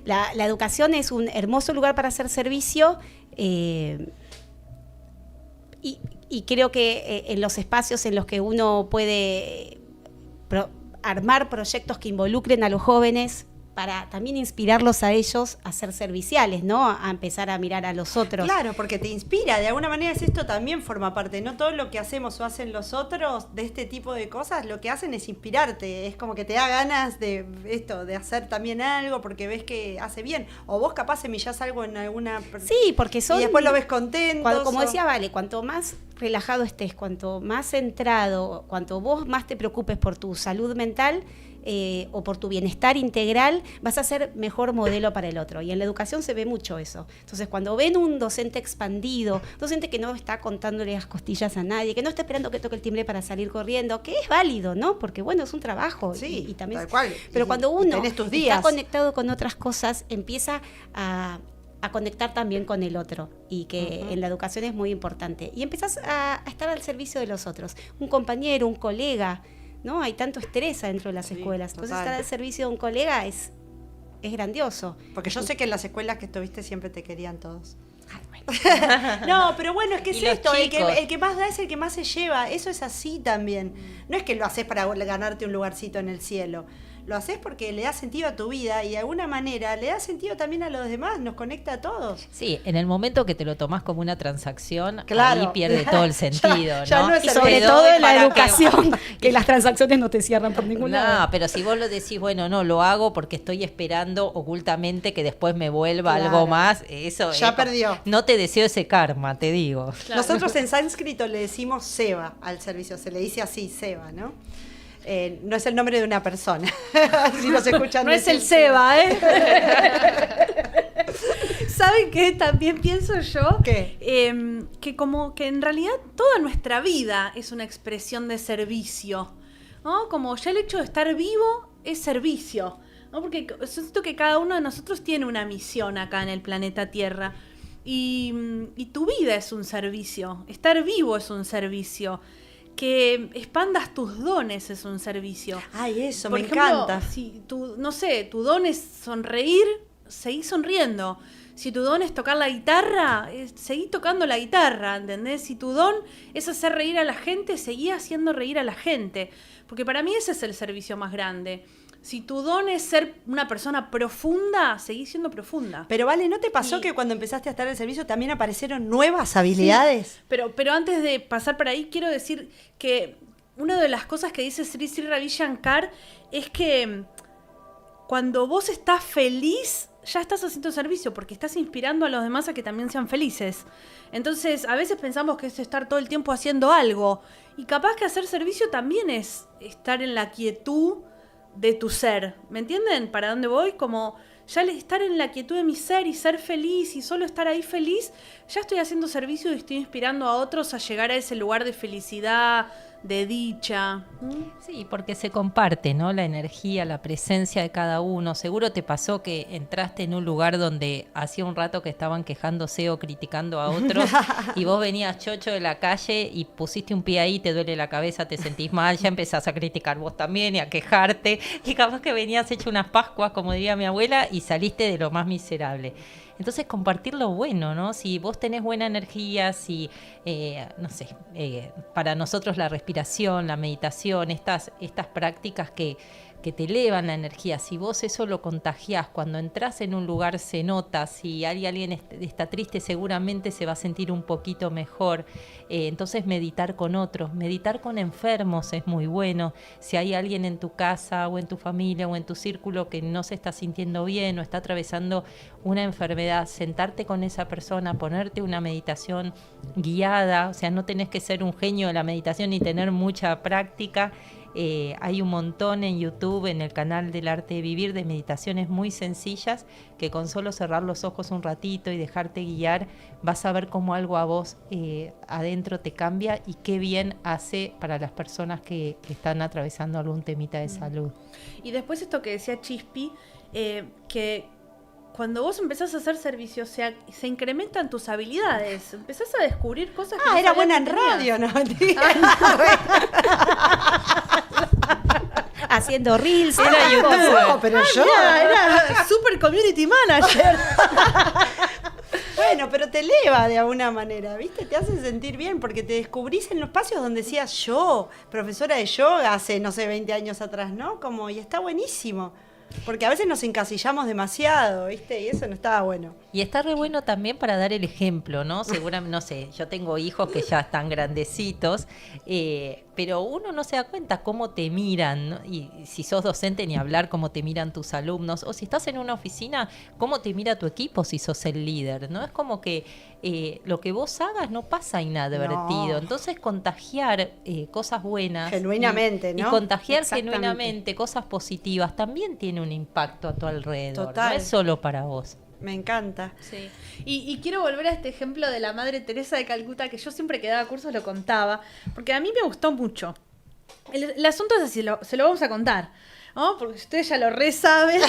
La educación es un hermoso lugar para hacer servicio, y creo que en los espacios en los que uno puede armar proyectos que involucren a los jóvenes, para también inspirarlos a ellos a ser serviciales, ¿no? A empezar a mirar a los otros. Claro, porque te inspira, de alguna manera esto también forma parte, no todo lo que hacemos o hacen los otros de este tipo de cosas, lo que hacen es inspirarte, es como que te da ganas de de hacer también algo porque ves que hace bien, o vos capaz semillás algo en alguna... Sí, porque son... Y después lo ves contento. Como decía Vale, cuanto más relajado estés, cuanto más centrado, cuanto vos más te preocupes por tu salud mental, o por tu bienestar integral, vas a ser mejor modelo para el otro. Y en la educación se ve mucho eso. Entonces, cuando ven un docente expandido, docente que no está contándole las costillas a nadie, que no está esperando que toque el timbre para salir corriendo, que es válido, ¿no? Porque, bueno, es un trabajo. Sí, y también, tal cual. pero cuando uno está conectado con otras cosas, empieza a conectar también con el otro, y que en la educación es muy importante. Y empezás a estar al servicio de los otros. Un compañero, un colega, ¿no? Hay tanto estrés dentro de las escuelas. Entonces, estar al servicio de un colega es grandioso. Porque yo sé que en las escuelas que estuviste siempre te querían todos. Ay, bueno. No, pero bueno, es que es esto, el que más da es el que más se lleva, eso es así también. No es que lo haces para ganarte un lugarcito en el cielo. Lo haces porque le da sentido a tu vida y de alguna manera le da sentido también a los demás, nos conecta a todos. Sí, en el momento que te lo tomás como una transacción, claro, ahí pierde todo el sentido, ya ¿no? es y sobre todo en la educación, que las transacciones no te cierran por ningún lado. No, pero si vos lo decís, bueno, no, lo hago porque estoy esperando ocultamente que después me vuelva algo más, eso ya perdió. No te deseo ese karma, te digo. Claro. Nosotros en sánscrito le decimos seva al servicio, se le dice así, seva, ¿no? No es el nombre de una persona. Si nos escuchan, no es el Seba, ¿eh? ¿Saben qué? También pienso yo que como que en realidad toda nuestra vida es una expresión de servicio, ¿no? Como ya el hecho de estar vivo es servicio, ¿no? Porque siento que cada uno de nosotros tiene una misión acá en el planeta Tierra, y tu vida es un servicio, estar vivo es un servicio. Que expandas tus dones es un servicio. Ay, eso, Por me ejemplo, encanta. Si tu don es sonreír, seguí sonriendo. Si tu don es tocar la guitarra, seguí tocando la guitarra, ¿entendés? Si tu don es hacer reír a la gente, seguí haciendo reír a la gente. Porque para mí ese es el servicio más grande. Si tu don es ser una persona profunda, seguí siendo profunda. Pero Vale, ¿no te pasó que cuando empezaste a estar al servicio también aparecieron nuevas habilidades? Sí, pero antes de pasar por ahí, quiero decir que una de las cosas que dice Sri Sri Ravi Shankar es que cuando vos estás feliz, ya estás haciendo servicio, porque estás inspirando a los demás a que también sean felices. Entonces, a veces pensamos que es estar todo el tiempo haciendo algo, y capaz que hacer servicio también es estar en la quietud de tu ser. ¿Me entienden? ¿Para dónde voy? Como ya estar en la quietud de mi ser y ser feliz y solo estar ahí feliz, ya estoy haciendo servicio y estoy inspirando a otros a llegar a ese lugar de felicidad, de dicha. Sí, porque se comparte, ¿no? La energía, la presencia de cada uno. Seguro te pasó que entraste en un lugar donde hacía un rato que estaban quejándose o criticando a otros y vos venías chocho de la calle y pusiste un pie ahí, te duele la cabeza, te sentís mal, ya empezás a criticar vos también y a quejarte, y capaz que venías hecho unas pascuas, como diría mi abuela, y saliste de lo más miserable. Entonces, compartir lo bueno, ¿no? Si vos tenés buena energía, si, para nosotros la respiración, la meditación, estas prácticas que te elevan la energía, si vos eso lo contagiás, cuando entras en un lugar se nota, si alguien está triste seguramente se va a sentir un poquito mejor. Entonces, meditar con otros, meditar con enfermos es muy bueno. Si hay alguien en tu casa o en tu familia o en tu círculo que no se está sintiendo bien o está atravesando una enfermedad, sentarte con esa persona, ponerte una meditación guiada, o sea, no tenés que ser un genio de la meditación ni tener mucha práctica. Hay un montón en YouTube, en el canal del Arte de Vivir, de meditaciones muy sencillas que con solo cerrar los ojos un ratito y dejarte guiar, vas a ver cómo algo a vos adentro te cambia, y qué bien hace para las personas que están atravesando algún temita de salud. Y después esto que decía Chispi, que cuando vos empezás a hacer servicio, se incrementan tus habilidades, empezás a descubrir cosas que no era sabías buena que en tenías. radio, ¿no? Haciendo reels. Era youtuber. No, pero yo Era super community manager. Bueno, pero te eleva de alguna manera, ¿viste? Te hace sentir bien porque te descubrís en los espacios donde decías yo, profesora de yoga hace, 20 años atrás, ¿no? Como, y está buenísimo. Porque a veces nos encasillamos demasiado, ¿viste? Y eso no estaba bueno. Y está re bueno también para dar el ejemplo, ¿no? Seguramente, no sé, yo tengo hijos que ya están grandecitos, pero uno no se da cuenta cómo te miran, ¿no? Y si sos docente, ni hablar cómo te miran tus alumnos, o si estás en una oficina, cómo te mira tu equipo si sos el líder, ¿no? Es como que lo que vos hagas no pasa inadvertido. No. Entonces, contagiar cosas buenas. Genuinamente, ¿no? Y contagiar genuinamente cosas positivas también tiene un impacto a tu alrededor. Total. No es solo para vos. Me encanta. Sí. Y quiero volver a este ejemplo de la Madre Teresa de Calcuta, que yo siempre que daba cursos lo contaba, porque a mí me gustó mucho. El asunto es así, se lo vamos a contar, ¿no? Porque ustedes ya lo re saben,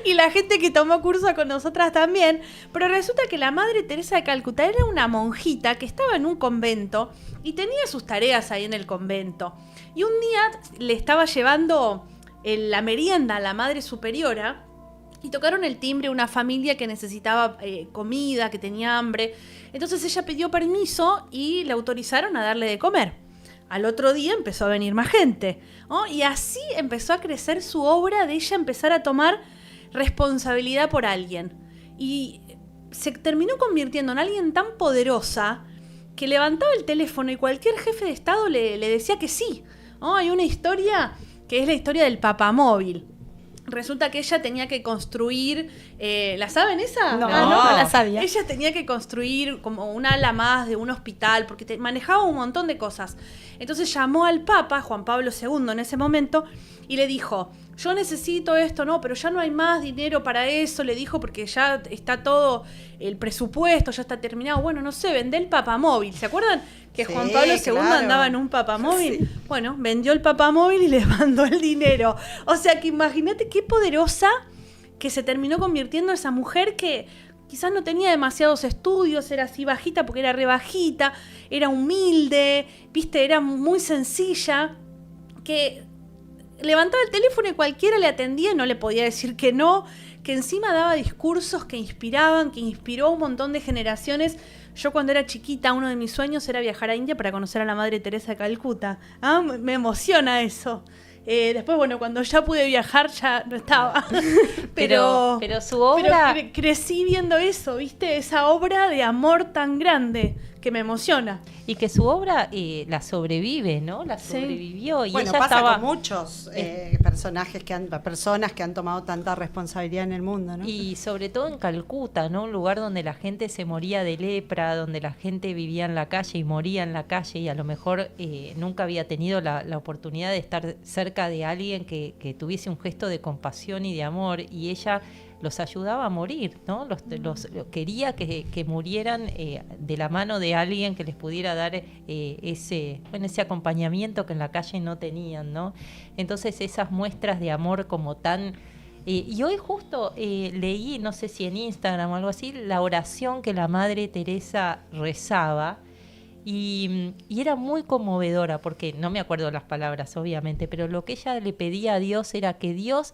y la gente que tomó curso con nosotras también, pero resulta que la Madre Teresa de Calcuta era una monjita que estaba en un convento y tenía sus tareas ahí en el convento. Y un día le estaba llevando la merienda a la Madre Superiora, y tocaron el timbre una familia que necesitaba comida, que tenía hambre. Entonces ella pidió permiso y le autorizaron a darle de comer. Al otro día empezó a venir más gente, ¿no? Y así empezó a crecer su obra de ella empezar a tomar responsabilidad por alguien. Y se terminó convirtiendo en alguien tan poderosa que levantaba el teléfono y cualquier jefe de Estado le decía que sí, ¿no? Hay una historia que es la historia del papamóvil. Resulta que ella tenía que construir, ¿la saben esa? No la sabía. Ella tenía que construir como un ala más de un hospital, porque manejaba un montón de cosas. Entonces llamó al Papa, Juan Pablo II en ese momento, y le dijo, yo necesito esto, no, pero ya no hay más dinero para eso, le dijo, porque ya está todo el presupuesto, ya está terminado. Bueno, no sé, vendé el papamóvil. ¿Se acuerdan que sí, Juan Pablo II andaba en un papamóvil? Sí. Bueno, vendió el papamóvil y le mandó el dinero. O sea que imagínate qué poderosa que se terminó convirtiendo esa mujer que quizás no tenía demasiados estudios, era así bajita porque era re bajita, era humilde, viste, era muy sencilla, que levantaba el teléfono y cualquiera le atendía y no le podía decir que no, que encima daba discursos que inspiraban, que inspiró a un montón de generaciones. Yo cuando era chiquita, uno de mis sueños era viajar a India para conocer a la Madre Teresa de Calcuta. ¿Ah? Me emociona eso. Después, bueno, cuando ya pude viajar ya no estaba. pero su obra... Pero crecí viendo eso, ¿viste? Esa obra de amor tan grande que me emociona. Y que su obra la sobrevive, ¿no? La Sí. sobrevivió. Y Bueno, ella pasa estaba... con muchos personas que han tomado tanta responsabilidad en el mundo, ¿no? Y sobre todo en Calcuta, ¿no? Un lugar donde la gente se moría de lepra, donde la gente vivía en la calle y moría en la calle y a lo mejor nunca había tenido la oportunidad de estar cerca de alguien que tuviese un gesto de compasión y de amor, y ella los ayudaba a morir, ¿no? Quería que murieran de la mano de alguien que les pudiera dar ese acompañamiento que en la calle no tenían, ¿no? Entonces esas muestras de amor como tan... y hoy justo leí, no sé si en Instagram o algo así, la oración que la Madre Teresa rezaba, y era muy conmovedora, porque no me acuerdo las palabras, obviamente, pero lo que ella le pedía a Dios era que Dios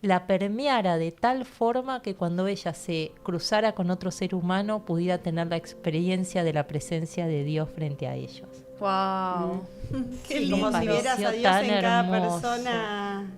la permeara de tal forma que cuando ella se cruzara con otro ser humano pudiera tener la experiencia de la presencia de Dios frente a ellos. ¡Wow! Qué Sí, lindo. como si vieras a Pareció Dios tan en cada hermoso. persona.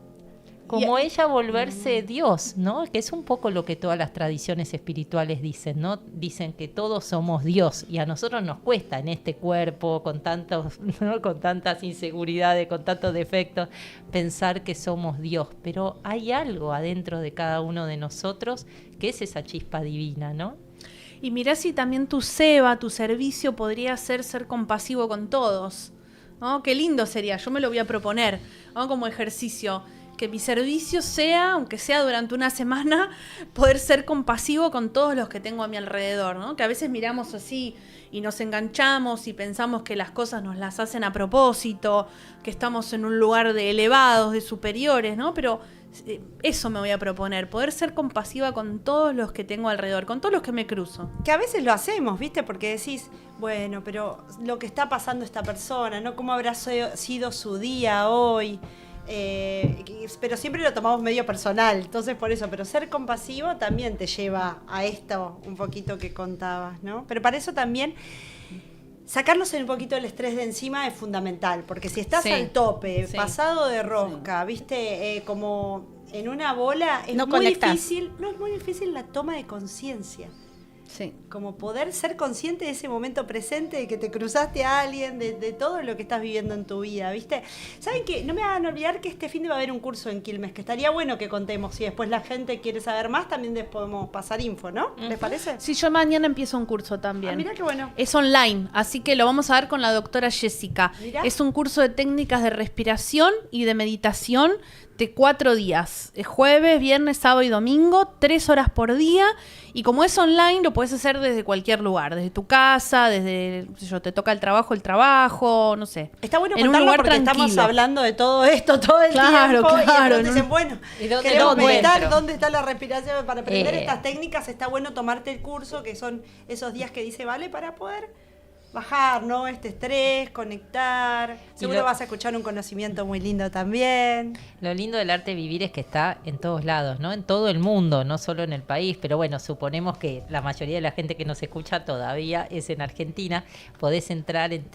Como ella volverse Dios, ¿no? Que es un poco lo que todas las tradiciones espirituales dicen, ¿no? Dicen que todos somos Dios y a nosotros nos cuesta en este cuerpo con tantos, ¿no? Con tantas inseguridades, con tantos defectos, pensar que somos Dios, pero hay algo adentro de cada uno de nosotros que es esa chispa divina, ¿no? Y mirá si también tu Seba, tu servicio podría ser compasivo con todos, ¿no? Qué lindo sería, yo me lo voy a proponer, ¿no? Como ejercicio. Que mi servicio sea, aunque sea durante una semana, poder ser compasivo con todos los que tengo a mi alrededor, ¿no? Que a veces miramos así y nos enganchamos y pensamos que las cosas nos las hacen a propósito, que estamos en un lugar de elevados, de superiores, ¿no? Pero eso me voy a proponer, poder ser compasiva con todos los que tengo alrededor, con todos los que me cruzo. Que a veces lo hacemos, ¿viste? Porque decís, bueno, pero lo que está pasando esta persona, ¿no? ¿Cómo habrá sido su día hoy? Pero siempre lo tomamos medio personal, entonces por eso, pero ser compasivo también te lleva a esto un poquito que contabas, ¿no? Pero para eso también sacarnos un poquito el estrés de encima es fundamental, porque si estás Sí, al tope, sí. pasado de rosca, viste, como en una bola, es No muy conectás. difícil, no es muy difícil la toma de conciencia. Sí. Como poder ser consciente de ese momento presente, de que te cruzaste a alguien, de todo lo que estás viviendo en tu vida, ¿viste? ¿Saben qué? No me hagan olvidar que este fin de va a haber un curso en Quilmes, que estaría bueno que contemos. Si después la gente quiere saber más, también les podemos pasar info, ¿no? ¿Les parece? Sí, yo mañana empiezo un curso también. Ah, mirá qué bueno. Es online, así que lo vamos a dar con la doctora Jessica. Mirá. Es un curso de técnicas de respiración y de meditación de 4 días. Jueves, viernes, sábado y domingo, 3 horas por día. Y como es online, lo puedes hacer desde cualquier lugar. Desde tu casa, desde, no sé yo, te toca el trabajo, no sé. Está bueno en un contarlo lugar porque tranquilo. estamos hablando de todo esto todo el Claro, tiempo. claro, Y en dicen, un- bueno, ¿Y dónde queremos lo meditar, encuentro? ¿dónde está la respiración? Para aprender Eh. estas técnicas está bueno tomarte el curso, que son esos días que dice Vale, para poder bajar, ¿no? Este estrés, conectar. Seguro vas a escuchar un conocimiento muy lindo también. Lo lindo del arte vivir es que está en todos lados, ¿no? En todo el mundo, no solo en el país, pero bueno, suponemos que la mayoría de la gente que nos escucha todavía es en Argentina. Podés entrar en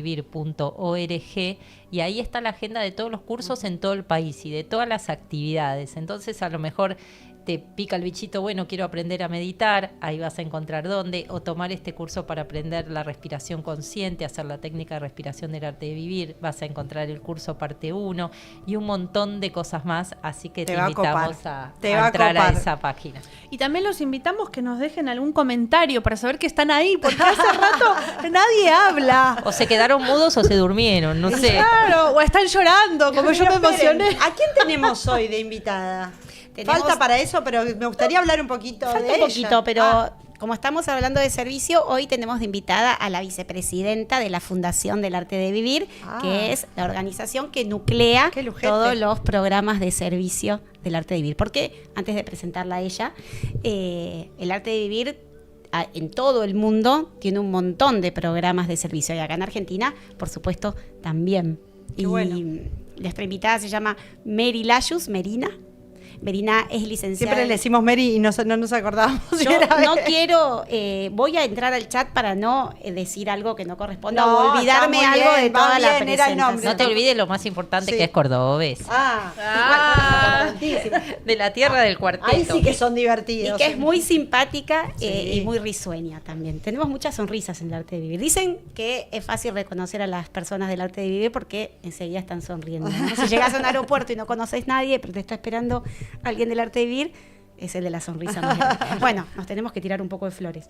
www.elartedevivir.org y ahí está la agenda de todos los cursos en todo el país y de todas las actividades. Entonces, a lo mejor te pica el bichito, bueno, quiero aprender a meditar, ahí vas a encontrar dónde, o tomar este curso para aprender la respiración consciente, hacer la técnica de respiración del arte de vivir, vas a encontrar el curso parte 1 y un montón de cosas más, así que te va a invitamos copar. a Te va a entrar a copar. esa página. Y también los invitamos que nos dejen algún comentario para saber que están ahí, porque hace rato nadie habla. O se quedaron mudos o se durmieron, no sé. Claro, o están llorando, como yo me Pero esperen, emocioné. ¿a quién tenemos hoy de invitada? Tenemos- Falta para eso, pero me gustaría hablar un poquito Falta de un ella. poquito, pero Ah, como estamos hablando de servicio, hoy tenemos de invitada a la vicepresidenta de la Fundación del Arte de Vivir, Ah. que es la organización que nuclea Qué lujete. todos los programas de servicio del Arte de Vivir. Porque, antes de presentarla a ella, el Arte de Vivir en todo el mundo tiene un montón de programas de servicio. Y acá en Argentina, por supuesto, también. Qué y bueno. nuestra invitada se llama Mary Layus, Merina. Merina es licenciada. siempre le decimos Mary y no nos acordábamos. si Yo era no Mary. quiero, voy a entrar al chat para no decir algo que no corresponda No, o olvidarme está muy algo bien, de va toda la bien, era el nombre. presentación. No te olvides lo más importante Sí. que es cordobés. Ah, Ah, De la tierra del cuarteto. Ahí sí que son divertidos. Y que es muy simpática Sí. y muy risueña también. Tenemos muchas sonrisas en el arte de vivir. Dicen que es fácil reconocer a las personas del arte de vivir porque enseguida están sonriendo, ¿no? Si llegas a un aeropuerto y no conoces nadie, pero te está esperando alguien del arte de vivir, es el de la sonrisa más grande. Bueno, nos tenemos que tirar un poco de flores.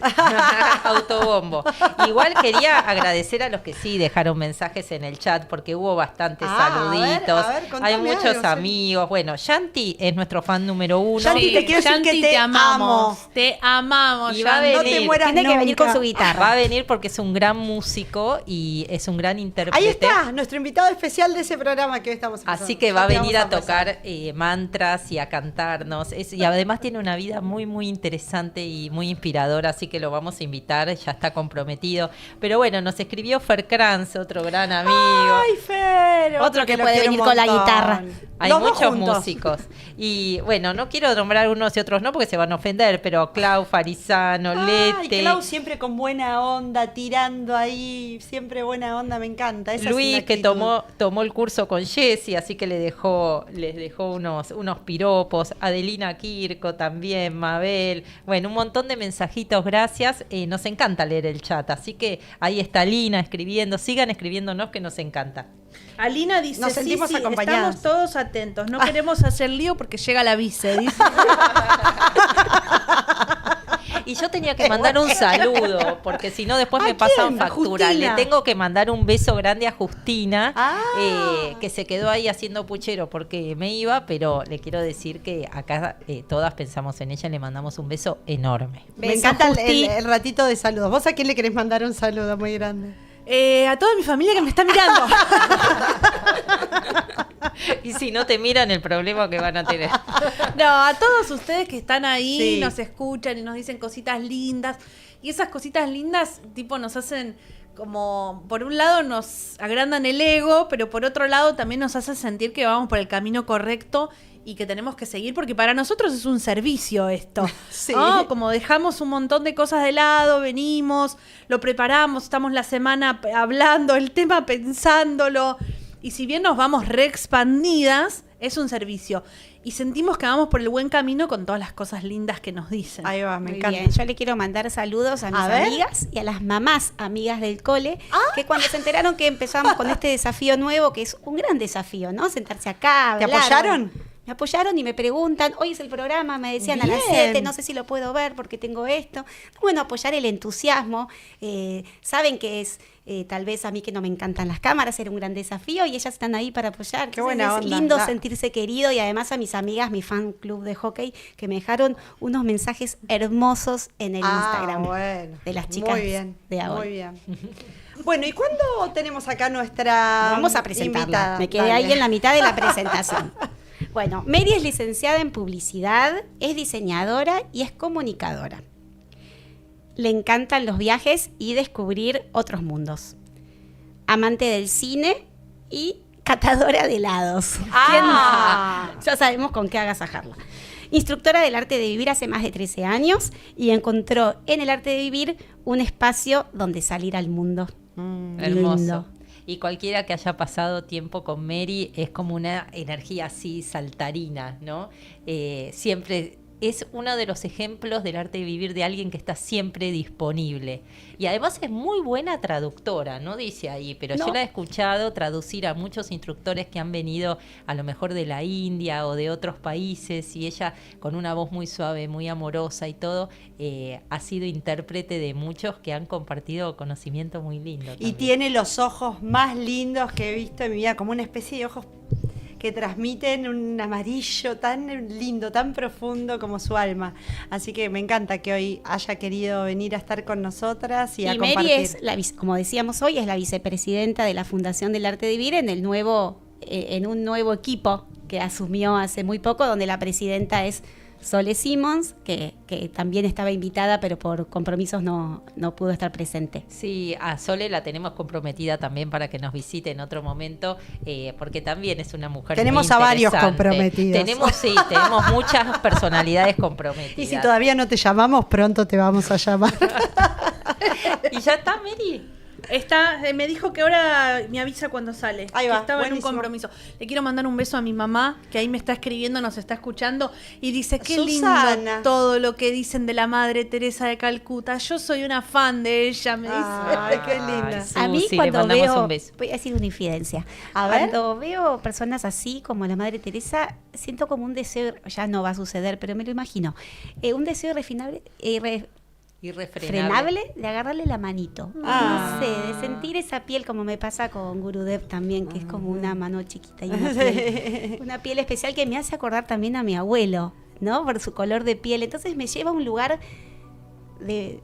Autobombo. Igual quería agradecer a los que sí dejaron mensajes en el chat, porque hubo bastantes saluditos. a ver, contame hay muchos algo, amigos. Bueno, Yanti es nuestro fan número 1. Yanti, te quiero decir Yanti, que te amamos. amo. Te amamos, Y va a Yanti. No te venir. mueras Tiene que venir nunca. con su guitarra. Va a venir porque es un gran músico y es un gran intérprete. Ahí está, nuestro invitado especial de ese programa que hoy estamos empezando. Así que Ya va a te venir vamos a pasar. tocar mantras y a cantarnos. Y además tiene una vida muy interesante y muy inspiradora, así que lo vamos a invitar, ya está comprometido. Pero bueno, nos escribió Fer Kranz, otro gran amigo. Ay, Fer. Otro que lo puede quiero venir un con la montón. guitarra. Hay Los dos muchos juntos. músicos. Y bueno, no quiero nombrar unos y otros no porque se van a ofender, pero Clau Farizano, Ay, Lete, Clau siempre con buena onda, tirando ahí, siempre buena onda, me encanta. Esa es Luis una que actitud. tomó el curso con Jessy, así que les dejó unos piropos. Adelina Kirko también, Mabel. Bueno, un montón de mensajitos, gracias. Nos encanta leer el chat, así que ahí está Lina escribiendo. Sigan escribiéndonos que nos encanta. Alina dice, Nos sentimos sí, acompañadas. estamos todos atentos, no queremos hacer lío porque llega la vice, dice. Y yo tenía que mandar un saludo, porque si no después ¿A me pasan quién? ¿A factura. Le Justina? tengo que mandar un beso grande a Justina, Ah. que se quedó ahí haciendo puchero porque me iba, pero le quiero decir que acá todas pensamos en ella y le mandamos un beso enorme. Me Beso, encanta Justi. el ratito de saludos. ¿Vos a quién le querés mandar un saludo muy grande? A toda mi familia que me está mirando. Y si no te miran, el problema que van a tener. No, a todos ustedes que están ahí, Sí. nos escuchan y nos dicen cositas lindas. Y esas cositas lindas, tipo, nos hacen como, por un lado nos agrandan el ego, pero por otro lado también nos hacen sentir que vamos por el camino correcto y que tenemos que seguir, porque para nosotros es un servicio esto. Sí. ¿No? Como dejamos un montón de cosas de lado, venimos, lo preparamos, estamos la semana hablando el tema, pensándolo. Y si bien nos vamos re expandidas, es un servicio. Y sentimos que vamos por el buen camino con todas las cosas lindas que nos dicen. Ahí va, me Muy encanta. bien, yo le quiero mandar saludos a mis A ver. amigas y a las mamás amigas del cole, que cuando se enteraron que empezamos con este desafío nuevo, que es un gran desafío, ¿no? Sentarse acá, ¿Te hablar. apoyaron? Me apoyaron y me preguntan, hoy es el programa, me decían a las Bien. 7, no sé si lo puedo ver porque tengo esto. Bueno, apoyar el entusiasmo. Saben que es tal vez a mí que no me encantan las cámaras, era un gran desafío y ellas están ahí para apoyar. Qué Entonces, buena es onda. lindo La- sentirse querido y además a mis amigas, mi fan club de hockey, que me dejaron unos mensajes hermosos en el Instagram Bueno, de las chicas muy bien, de ahora. muy bien. Bueno, ¿y cuándo tenemos acá nuestra Vamos a presentarla. invitada? Me quedé Dale. ahí en la mitad de la presentación. Bueno, Mary es licenciada en publicidad, es diseñadora y es comunicadora. Le encantan los viajes y descubrir otros mundos. Amante del cine y catadora de helados. Ah. ¿Quién? Ya sabemos con qué agasajarla. Instructora del arte de vivir hace más de 13 años y encontró en el arte de vivir un espacio donde salir al mundo. Hermoso. Lindo. Y cualquiera que haya pasado tiempo con Mary es como una energía así saltarina, ¿no? Siempre es uno de los ejemplos del arte de vivir de alguien que está siempre disponible. Y además es muy buena traductora, no dice ahí, pero No. yo la he escuchado traducir a muchos instructores que han venido a lo mejor de la India o de otros países y ella con una voz muy suave, muy amorosa y todo, ha sido intérprete de muchos que han compartido conocimiento muy lindo. Y también. tiene los ojos más lindos que he visto en mi vida, como una especie de ojos que transmiten un amarillo tan lindo, tan profundo como su alma. Así que me encanta que hoy haya querido venir a estar con nosotras y a Mary compartir. es, como decíamos hoy, es la vicepresidenta de la Fundación del Arte de Vivir en un nuevo equipo que asumió hace muy poco, donde la presidenta es Sole Simmons, que también estaba invitada, pero por compromisos no pudo estar presente. Sí, a Sole la tenemos comprometida también para que nos visite en otro momento, porque también es una mujer Tenemos muy a varios interesante. comprometidos. Tenemos muchas personalidades comprometidas. Y si todavía no te llamamos, pronto te vamos a llamar. ¿Y ya está, Mary? Me dijo que ahora me avisa cuando sale. Ahí que va, estaba buenísimo. en un compromiso. Le quiero mandar un beso a mi mamá, que ahí me está escribiendo, nos está escuchando, y dice, qué Susana. lindo todo lo que dicen de la Madre Teresa de Calcuta. Yo soy una fan de ella, me dice. Ay, qué linda. Susi, A mí le cuando mandamos veo, un beso. voy a decir una infidencia. A ver. Cuando veo personas así como la Madre Teresa, siento como un deseo, ya no va a suceder, pero me lo imagino, un deseo irrefrenable de agarrarle la manito. Ah. No sé, de sentir esa piel como me pasa con Gurudev también, que es como una mano chiquita y una piel especial que me hace acordar también a mi abuelo, ¿no? Por su color de piel. Entonces me lleva a un lugar de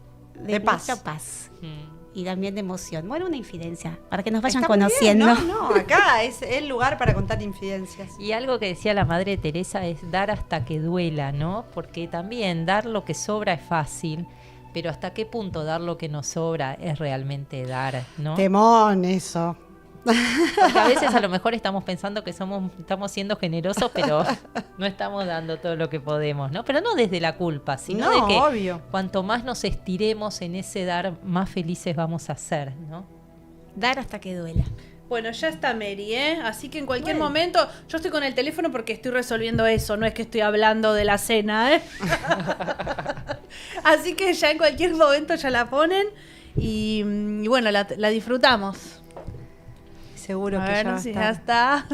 paz. mucha paz. Mm. Y también de emoción. Bueno, una infidencia, para que nos vayan Está muy bien, conociendo. No, acá es el lugar para contar infidencias. Y algo que decía la Madre Teresa es dar hasta que duela, ¿no? Porque también dar lo que sobra es fácil, pero hasta qué punto dar lo que nos sobra es realmente dar, ¿no? Temón eso. Porque a veces a lo mejor estamos pensando que estamos siendo generosos, pero no estamos dando todo lo que podemos, ¿no? Pero no desde la culpa, sino No, de que obvio. cuanto más nos estiremos en ese dar, más felices vamos a ser, ¿no? Dar hasta que duela. Bueno, ya está Mary, Así que en cualquier Bueno. momento, yo estoy con el teléfono porque estoy resolviendo eso, no es que estoy hablando de la cena, Así que ya en cualquier momento ya la ponen y bueno, la disfrutamos. Seguro que ya va Bueno, a si estar. ya está.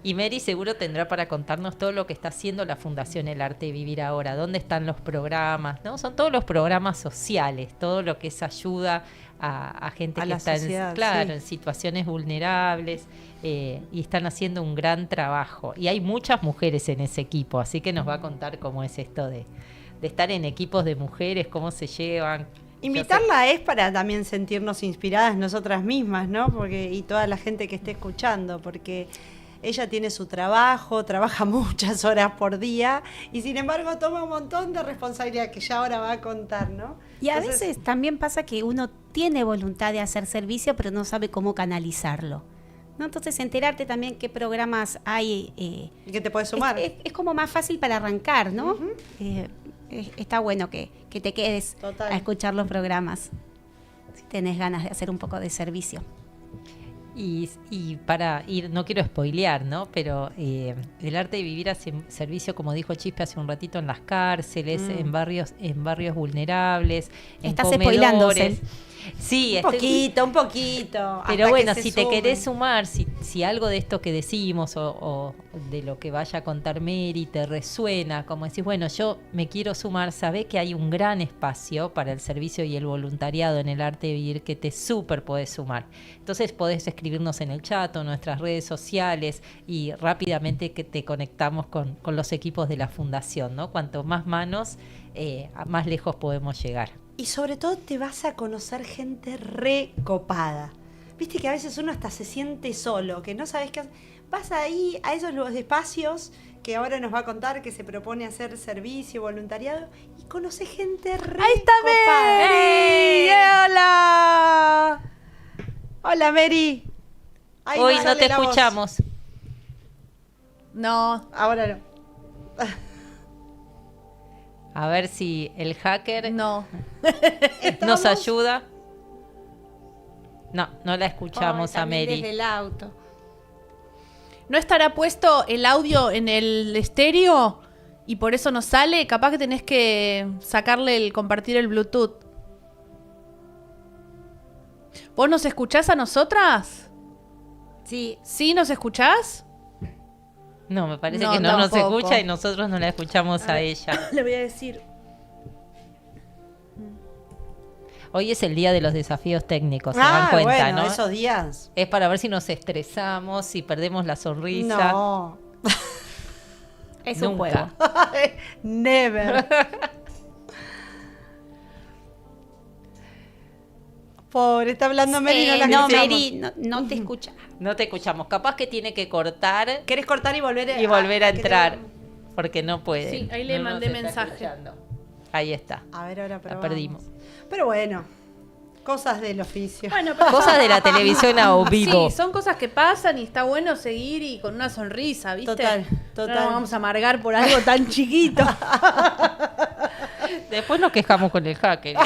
Y Mary seguro tendrá para contarnos todo lo que está haciendo la Fundación El Arte de Vivir Ahora, dónde están los programas, ¿no? Son todos los programas sociales, todo lo que es ayuda a gente A que la está sociedad, claro, sí. en situaciones vulnerables y están haciendo un gran trabajo. Y hay muchas mujeres en ese equipo, así que nos va a contar cómo es esto de estar en equipos de mujeres, cómo se llevan. Invitarla es para también sentirnos inspiradas nosotras mismas, ¿no? Y toda la gente que esté escuchando, porque ella tiene su trabajo, trabaja muchas horas por día y sin embargo toma un montón de responsabilidad que ya ahora va a contar, ¿no? Y a Entonces, veces también pasa que uno tiene voluntad de hacer servicio, pero no sabe cómo canalizarlo, ¿no? Entonces enterarte también qué programas hay. ¿y qué te puedes sumar? Es como más fácil para arrancar, ¿no? Está bueno que te quedes Total. a escuchar los programas, si tenés ganas de hacer un poco de servicio. Y para ir, no quiero spoilear, ¿no? Pero el arte de vivir hace servicio, como dijo Chispe hace un ratito, en las cárceles, en barrios vulnerables, en Estás comedores. spoilándose. Sí, Un poquito. pero hasta bueno, que se si te sumen. querés sumar, si algo de esto que decimos o de lo que vaya a contar Mary te resuena, como decís, bueno, yo me quiero sumar, sabé que hay un gran espacio para el servicio y el voluntariado en el arte de vivir que te súper podés sumar. Entonces podés escribirnos en el chat o en nuestras redes sociales y rápidamente que te conectamos con los equipos de la Fundación, ¿no? Cuanto más manos, más lejos podemos llegar. Y sobre todo te vas a conocer gente recopada. Viste que a veces uno hasta se siente solo, que no sabes qué hacer. Vas ahí a esos espacios que ahora nos va a contar que se propone hacer servicio, voluntariado, y conoce gente recopada. ¡Ahí está Mary! ¡Hola! Hola, Mary. Ahí Hoy nos no sale te la voz. escuchamos. No, Ahora no. A ver si el hacker no. nos ayuda. No la escuchamos Ay, a también Mary. desde el auto. ¿No estará puesto el audio en el estéreo? Y por eso no sale. Capaz que tenés que sacarle compartir el Bluetooth. ¿Vos nos escuchás a nosotras? Sí, ¿Sí nos escuchás? No, me parece No, que no nos tampoco. escucha y nosotros no la escuchamos a ella. Le voy a decir. Hoy es el día de los desafíos técnicos, se dan cuenta, bueno, ¿no? esos días. Es para ver si nos estresamos, si perdemos la sonrisa. No. es un Nunca. juego. Never. Pobre, está hablando Mary, no la no, escuchamos. Mary, no te escucha. No te escuchamos. Capaz que tiene que cortar ¿Querés cortar y volver y volver a que entrar. Porque no puede. Sí, ahí le No nos mandé está mensaje. escuchando. Ahí está. A ver, ahora La probamos. perdimos. Pero bueno, cosas del oficio. Bueno, pero Cosas de la televisión a vivo. Sí, son cosas que pasan y está bueno seguir y con una sonrisa, ¿viste? Total. No nos vamos a amargar por algo tan chiquito. Después nos quejamos con el hacker.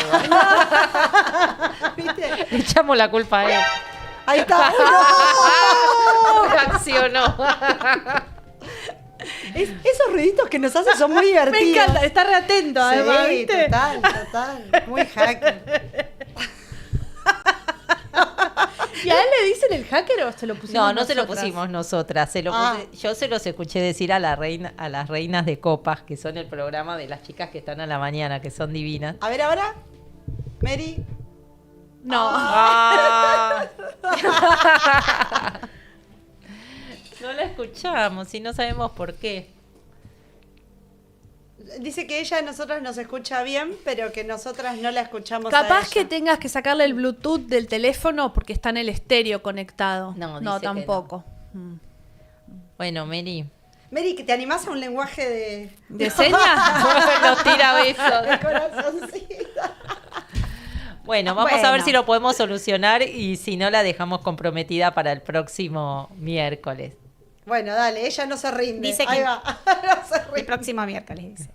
Le echamos la culpa a él. Ahí está. Reaccionó. Esos ruiditos que nos hacen son muy divertidos. Me encanta, está re atento, además, Sí, ¿viste? total. Muy hacker. ¿Y a él le dicen el hacker o se lo pusimos No se lo nosotras? pusimos nosotras. Yo se los escuché decir a las reinas de copas, que son el programa de las chicas que están a la mañana, que son divinas. A ver ahora, Mary. No. No la escuchamos y no sabemos por qué. Dice que ella a nosotras nos escucha bien, pero que nosotras no la escuchamos a Capaz ella. que tengas que sacarle el Bluetooth del teléfono porque está en el estéreo conectado. No, dice que tampoco. Bueno, Mary. Mary, ¿que te animás a un lenguaje ¿De señas? Nos tira besos. de corazoncito? Bueno, vamos a ver Bueno. si lo podemos solucionar y si no la dejamos comprometida para el próximo miércoles. Bueno, dale, ella no se rinde. Dice que- Ahí va. No se El rinde. próximo miércoles, dice.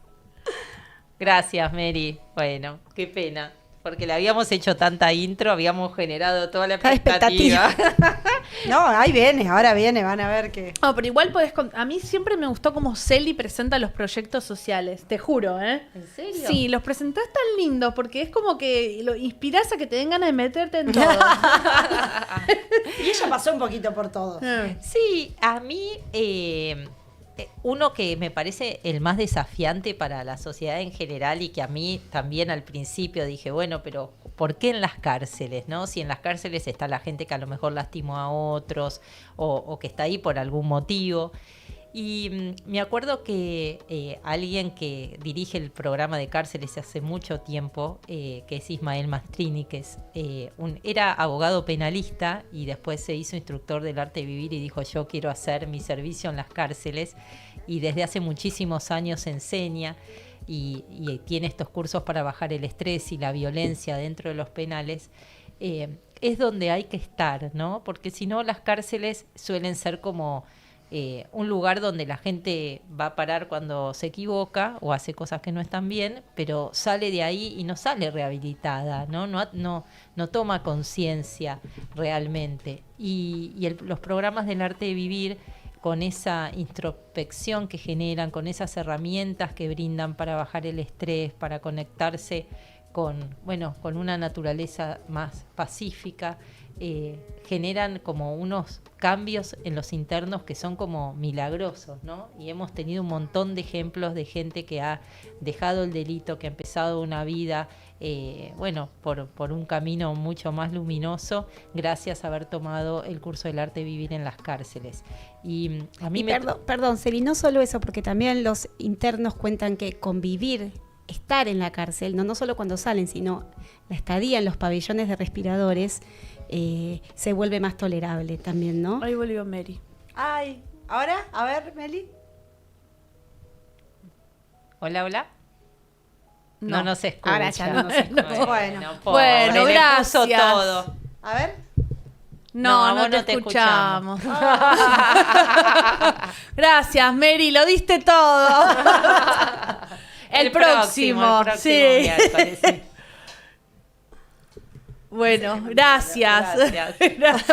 Gracias, Mary. Bueno, qué pena. Porque le habíamos hecho tanta intro, habíamos generado toda la expectativa. No, ahí viene, ahora viene, van a ver que... No, pero igual podés... A mí siempre me gustó cómo Celi presenta los proyectos sociales, te juro, ¿eh? ¿En serio? Sí, los presentás tan lindos porque es como que lo inspirás a que te den ganas de meterte en todo. Y ella pasó un poquito por todo. Sí, a mí uno que me parece el más desafiante para la sociedad en general y que a mí también al principio dije, bueno, pero ¿por qué en las cárceles? ¿No? Si en las cárceles está la gente que a lo mejor lastimó a otros o que está ahí por algún motivo. Y me acuerdo que alguien que dirige el programa de cárceles hace mucho tiempo, que es Ismael Mastrini, que es, era abogado penalista y después se hizo instructor del arte de vivir y dijo, yo quiero hacer mi servicio en las cárceles, y desde hace muchísimos años enseña y tiene estos cursos para bajar el estrés y la violencia dentro de los penales. Es donde hay que estar, ¿no? Porque si no, las cárceles suelen ser como un lugar donde la gente va a parar cuando se equivoca o hace cosas que no están bien, pero sale de ahí y no sale rehabilitada, no toma conciencia realmente. Y los programas del arte de vivir, con esa introspección que generan, con esas herramientas que brindan para bajar el estrés, para conectarse con una naturaleza más pacífica, generan como unos cambios en los internos que son como milagrosos, ¿no? Y hemos tenido un montón de ejemplos de gente que ha dejado el delito, que ha empezado una vida, por un camino mucho más luminoso, gracias a haber tomado el curso del arte de vivir en las cárceles. Y a mí Perdón, Celi, no solo eso, porque también los internos cuentan que convivir, estar en la cárcel, no solo cuando salen, sino la estadía en los pabellones de respiradores, se vuelve más tolerable también, ¿no? Ahí volvió Mary. Ay, ahora, a ver, Meli. Hola, hola. No nos escucha. Ahora ya no nos escucha. Bueno. pobre, Bueno, le puso gracias. todo. A ver. No, vos te no te escuchamos. Gracias, Mary, lo diste todo. el próximo, sí. miércoles, sí. Bueno, gracias. Gracias.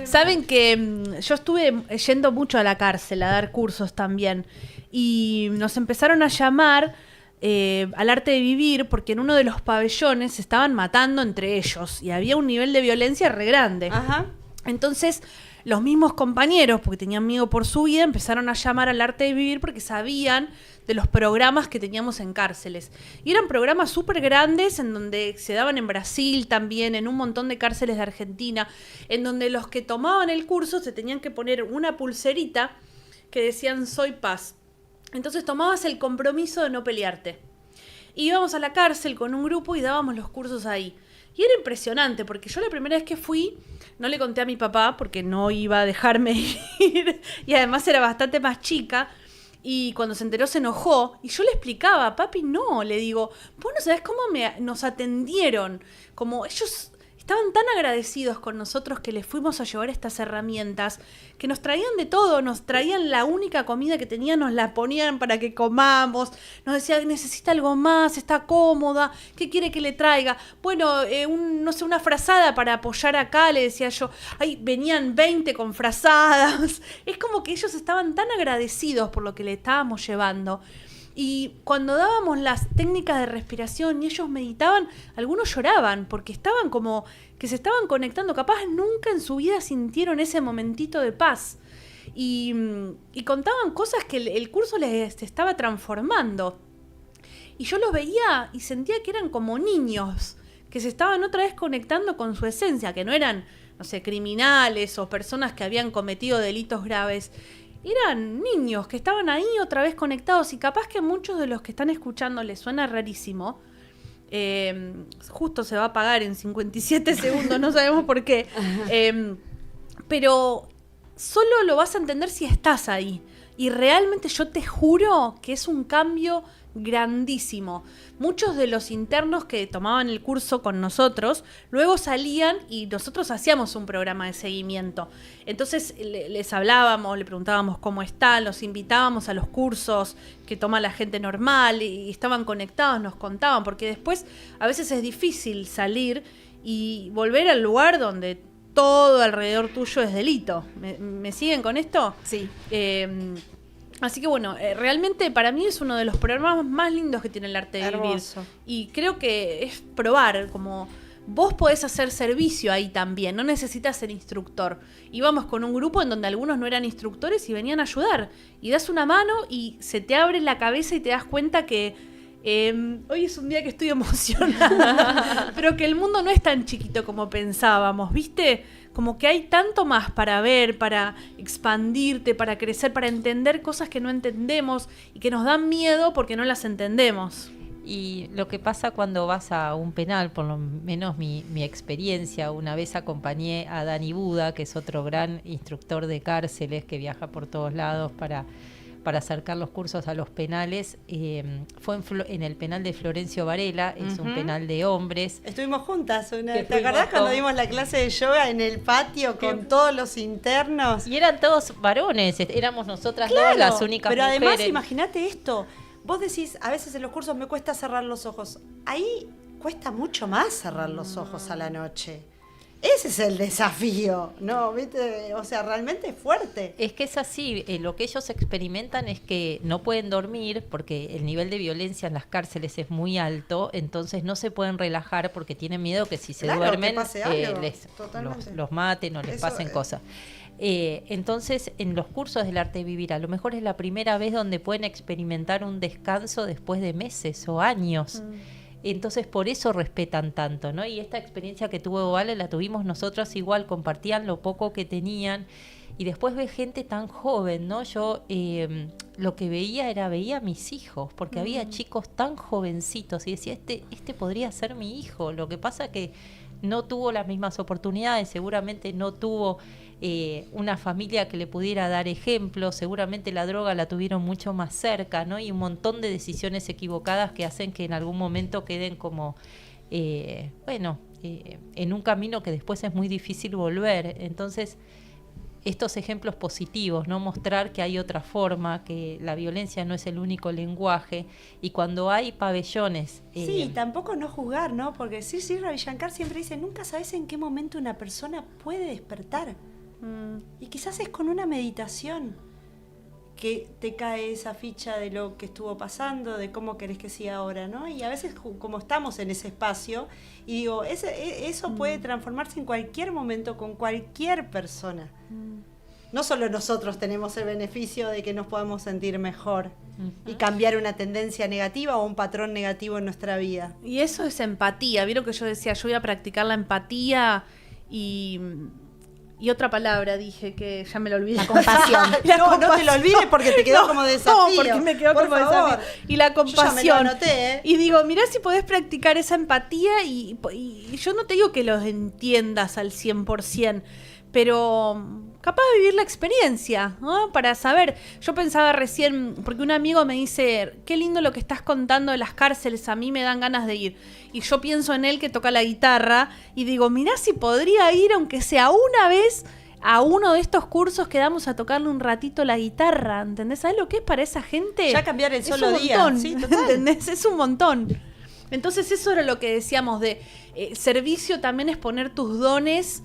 Saben que yo estuve yendo mucho a la cárcel a dar cursos también y nos empezaron a llamar al arte de vivir porque en uno de los pabellones se estaban matando entre ellos y había un nivel de violencia re grande. Ajá. Entonces los mismos compañeros, porque tenían miedo por su vida, empezaron a llamar al arte de vivir porque sabían de los programas que teníamos en cárceles. Y eran programas súper grandes en donde se daban en Brasil también, en un montón de cárceles de Argentina, en donde los que tomaban el curso se tenían que poner una pulserita que decían soy paz. Entonces tomabas el compromiso de no pelearte. Íbamos a la cárcel con un grupo y dábamos los cursos ahí. Y era impresionante, porque yo la primera vez que fui, no le conté a mi papá, porque no iba a dejarme ir, y además era bastante más chica, y cuando se enteró se enojó, y yo le explicaba, papi, no, le digo, vos no sabés cómo nos atendieron, como ellos estaban tan agradecidos con nosotros que les fuimos a llevar estas herramientas, que nos traían de todo, nos traían la única comida que tenían, nos la ponían para que comamos, nos decían, necesita algo más, está cómoda, ¿qué quiere que le traiga? Bueno, no sé, una frazada para apoyar acá, le decía yo. Ay, venían 20 con frazadas. Es como que ellos estaban tan agradecidos por lo que le estábamos llevando. Y cuando dábamos las técnicas de respiración y ellos meditaban, algunos lloraban porque estaban como que se estaban conectando. Capaz nunca en su vida sintieron ese momentito de paz. Y contaban cosas que el curso les estaba transformando. Y yo los veía y sentía que eran como niños, que se estaban otra vez conectando con su esencia, que no eran, no sé, criminales o personas que habían cometido delitos graves. Eran niños que estaban ahí otra vez conectados y capaz que a muchos de los que están escuchando les suena rarísimo. Justo se va a apagar en 57 segundos, no sabemos por qué. Pero solo lo vas a entender si estás ahí. Y realmente yo te juro que es un cambio grandísimo. Muchos de los internos que tomaban el curso con nosotros, luego salían y nosotros hacíamos un programa de seguimiento. Entonces les hablábamos, le preguntábamos cómo están, los invitábamos a los cursos que toma la gente normal y estaban conectados, nos contaban, porque después a veces es difícil salir y volver al lugar donde todo alrededor tuyo es delito. ¿Me siguen con esto? Sí. Así que bueno, realmente para mí es uno de los programas más lindos que tiene el arte de vivir. Y creo que es probar, como vos podés hacer servicio ahí también, no necesitas ser instructor. Íbamos con un grupo en donde algunos no eran instructores y venían a ayudar. Y das una mano y se te abre la cabeza y te das cuenta que hoy es un día que estoy emocionada, pero que el mundo no es tan chiquito como pensábamos, ¿viste? Como que hay tanto más para ver, para expandirte, para crecer, para entender cosas que no entendemos y que nos dan miedo porque no las entendemos. Y lo que pasa cuando vas a un penal, por lo menos mi experiencia, una vez acompañé a Dani Buda, que es otro gran instructor de cárceles que viaja por todos lados para acercar los cursos a los penales. Fue en el penal de Florencio Varela, es un penal de hombres. Estuvimos juntas. ¿Te acordás cuando dimos la clase de yoga en el patio con todos los internos? Y eran todos varones, éramos nosotras dos las únicas pero mujeres. Además, imagínate esto. Vos decís, a veces en los cursos me cuesta cerrar los ojos. Ahí cuesta mucho más cerrar los ojos a la noche. Ese es el desafío, ¿no? ¿Viste? O sea, realmente es fuerte. Es que es así, lo que ellos experimentan es que no pueden dormir porque el nivel de violencia en las cárceles es muy alto, entonces no se pueden relajar porque tienen miedo que si se duermen los maten o les pasen cosas. Entonces, en los cursos del arte de vivir, a lo mejor es la primera vez donde pueden experimentar un descanso después de meses o años. Entonces por eso respetan tanto, ¿no? Y esta experiencia que tuvo Vale la tuvimos nosotras igual, compartían lo poco que tenían y después ves gente tan joven, ¿no? Yo lo que veía a mis hijos, porque había chicos tan jovencitos y decía, este podría ser mi hijo. Lo que pasa que no tuvo las mismas oportunidades, seguramente no tuvo una familia que le pudiera dar ejemplo, seguramente la droga la tuvieron mucho más cerca, ¿no? Y un montón de decisiones equivocadas que hacen que en algún momento queden como, en un camino que después es muy difícil volver. Entonces, estos ejemplos positivos, ¿no? Mostrar que hay otra forma, que la violencia no es el único lenguaje, y cuando hay pabellones... Sí, tampoco no juzgar, ¿no? Porque sí, Ravi Shankar siempre dice, nunca sabes en qué momento una persona puede despertar. Y quizás es con una meditación que te cae esa ficha de lo que estuvo pasando, de cómo querés que sea ahora, ¿no? Y a veces como estamos en ese espacio, y digo, eso puede transformarse en cualquier momento con cualquier persona. No solo nosotros tenemos el beneficio de que nos podamos sentir mejor y cambiar una tendencia negativa o un patrón negativo en nuestra vida. Y eso es empatía. ¿Vieron que yo decía, yo voy a practicar la empatía y otra palabra dije que ya me lo olvidé. La compasión. No te lo olvides porque te quedó como desafío. No, porque me quedó como desafío. Y la compasión. Yo ya me lo anoté, Y digo, mirá si podés practicar esa empatía y yo no te digo que los entiendas al 100%, pero capaz de vivir la experiencia, ¿no? Para saber. Yo pensaba recién, porque un amigo me dice, qué lindo lo que estás contando de las cárceles, a mí me dan ganas de ir. Y yo pienso en él que toca la guitarra y digo, mirá si podría ir, aunque sea una vez, a uno de estos cursos que damos a tocarle un ratito la guitarra, ¿entendés? ¿Sabés lo que es para esa gente? Ya cambiar el Es solo un día. montón, Sí, total. ¿entendés? Es un montón. Entonces eso era lo que decíamos de servicio también es poner tus dones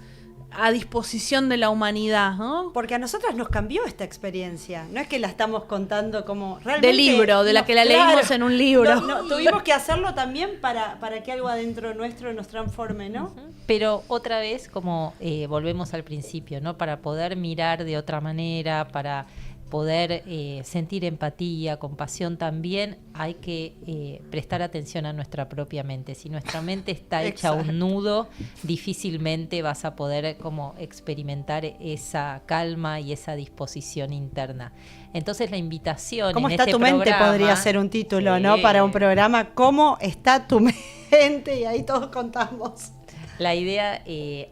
a disposición de la humanidad, ¿no? Porque a nosotras nos cambió esta experiencia. No es que la estamos contando como realmente... De libro, de la que la leímos en un libro. No, tuvimos que hacerlo también para que algo adentro nuestro nos transforme, ¿no? Pero otra vez, como volvemos al principio, ¿no? Para poder mirar de otra manera, para poder sentir empatía, compasión también, hay que prestar atención a nuestra propia mente. Si nuestra mente está hecha un nudo, difícilmente vas a poder como experimentar esa calma y esa disposición interna. Entonces la invitación ¿Cómo en está este tu mente? programa, Podría ser un título, sí. ¿no? Para un programa. ¿Cómo está tu mente? Y ahí todos contamos. La idea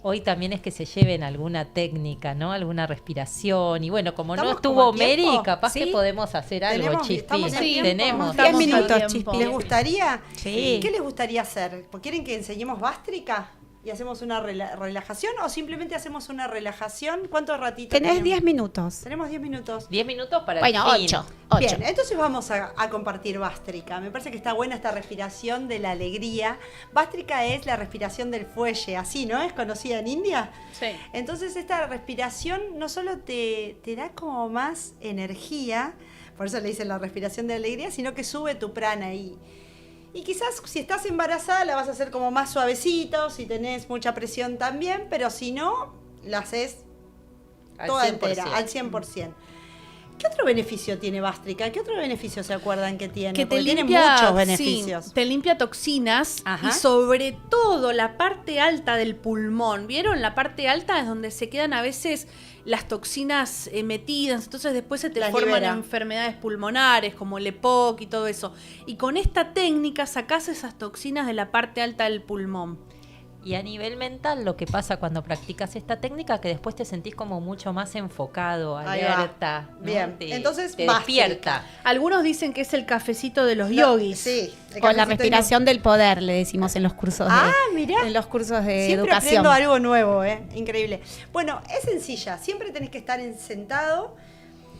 hoy también es que se lleven alguna técnica, ¿no? Alguna respiración. Y bueno, como no ¿Estamos estuvo como a tiempo? Mary, capaz ¿Sí? que podemos hacer algo, Tenemos- Chispi. estamos a Sí, tiempo. Tenemos. estamos 10 a minutos, tiempo. Chispi. ¿Les gustaría? Sí. ¿Qué les gustaría hacer? ¿Quieren que enseñemos Bástrica? ¿Y hacemos una relajación? ¿O simplemente hacemos una relajación? ¿Cuánto ratito Tenés tenemos? 10 minutos. Tenemos 10 minutos. 10 minutos para Bueno, el fin. 8. Bien, entonces vamos a compartir Bástrica. Me parece que está buena esta respiración de la alegría. Bástrica es la respiración del fuelle, así, ¿no? ¿Es conocida en India? Sí. Entonces esta respiración no solo te da como más energía, por eso le dicen la respiración de alegría, sino que sube tu prana y quizás si estás embarazada la vas a hacer como más suavecito, si tenés mucha presión también, pero si no, la haces Al toda 100%. entera, al 100%. ¿Qué otro beneficio tiene Bástrica? ¿Qué otro beneficio se acuerdan que tiene? Que te Porque tiene limpia, muchos sí, beneficios. te limpia toxinas Ajá. y sobre todo la parte alta del pulmón. ¿Vieron? La parte alta es donde se quedan a veces las toxinas metidas, entonces después se te Las forman libera. enfermedades pulmonares como el EPOC y todo eso. Y con esta técnica sacás esas toxinas de la parte alta del pulmón. Y a nivel mental, lo que pasa cuando practicas esta técnica, que después te sentís como mucho más enfocado, Ahí va. alerta. ¿no? Bien, entonces, te Bástrica. despierta. Algunos dicen que es el cafecito de los No, yogis. Sí. el O la cafecito respiración del poder, le decimos en los cursos mirá. en los cursos de Siempre educación. aprendo algo nuevo, increíble. Bueno, es sencilla. Siempre tenés que estar sentado,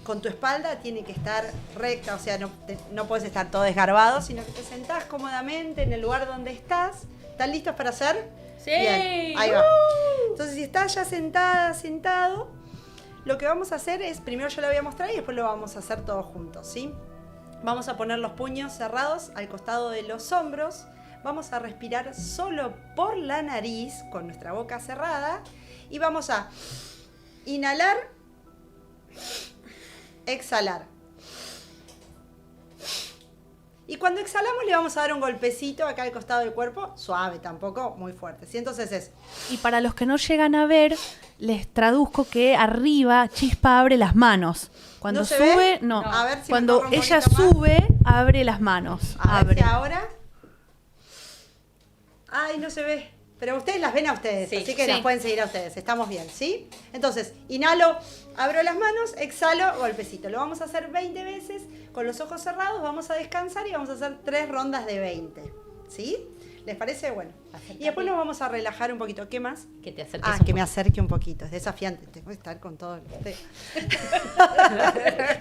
con tu espalda tiene que estar recta, o sea, no puedes estar todo desgarbado, sino que te sentás cómodamente en el lugar donde estás. ¿Están listos para hacer? Sí. Bien, ahí va. Entonces, si estás ya sentada, sentado, lo que vamos a hacer es, primero yo lo voy a mostrar y después lo vamos a hacer todos juntos, ¿sí? Vamos a poner los puños cerrados al costado de los hombros. Vamos a respirar solo por la nariz, con nuestra boca cerrada. Y vamos a inhalar, exhalar. Y cuando exhalamos le vamos a dar un golpecito acá al costado del cuerpo, suave, tampoco muy fuerte. ¿Sí? Entonces es... Y para los que no llegan a ver, les traduzco que arriba Chispa abre las manos. Cuando ¿No se sube, ve? no. A ver si me Cuando corro un ella poquito más. sube, abre las manos. A ver Abre. si ahora... Ay, no se ve. Pero ustedes las ven a ustedes, Sí, así que sí. las pueden seguir a ustedes. Estamos bien, ¿sí? Entonces, inhalo, abro las manos, exhalo, golpecito. Lo vamos a hacer 20 veces con los ojos cerrados. Vamos a descansar y vamos a hacer 3 rondas de 20. ¿Sí? ¿Les parece? Bueno. Acércate. Y después nos vamos a relajar un poquito. ¿Qué más? Que te acerques Ah, un que me poco. acerque un poquito. Es desafiante. Tengo que estar con todo.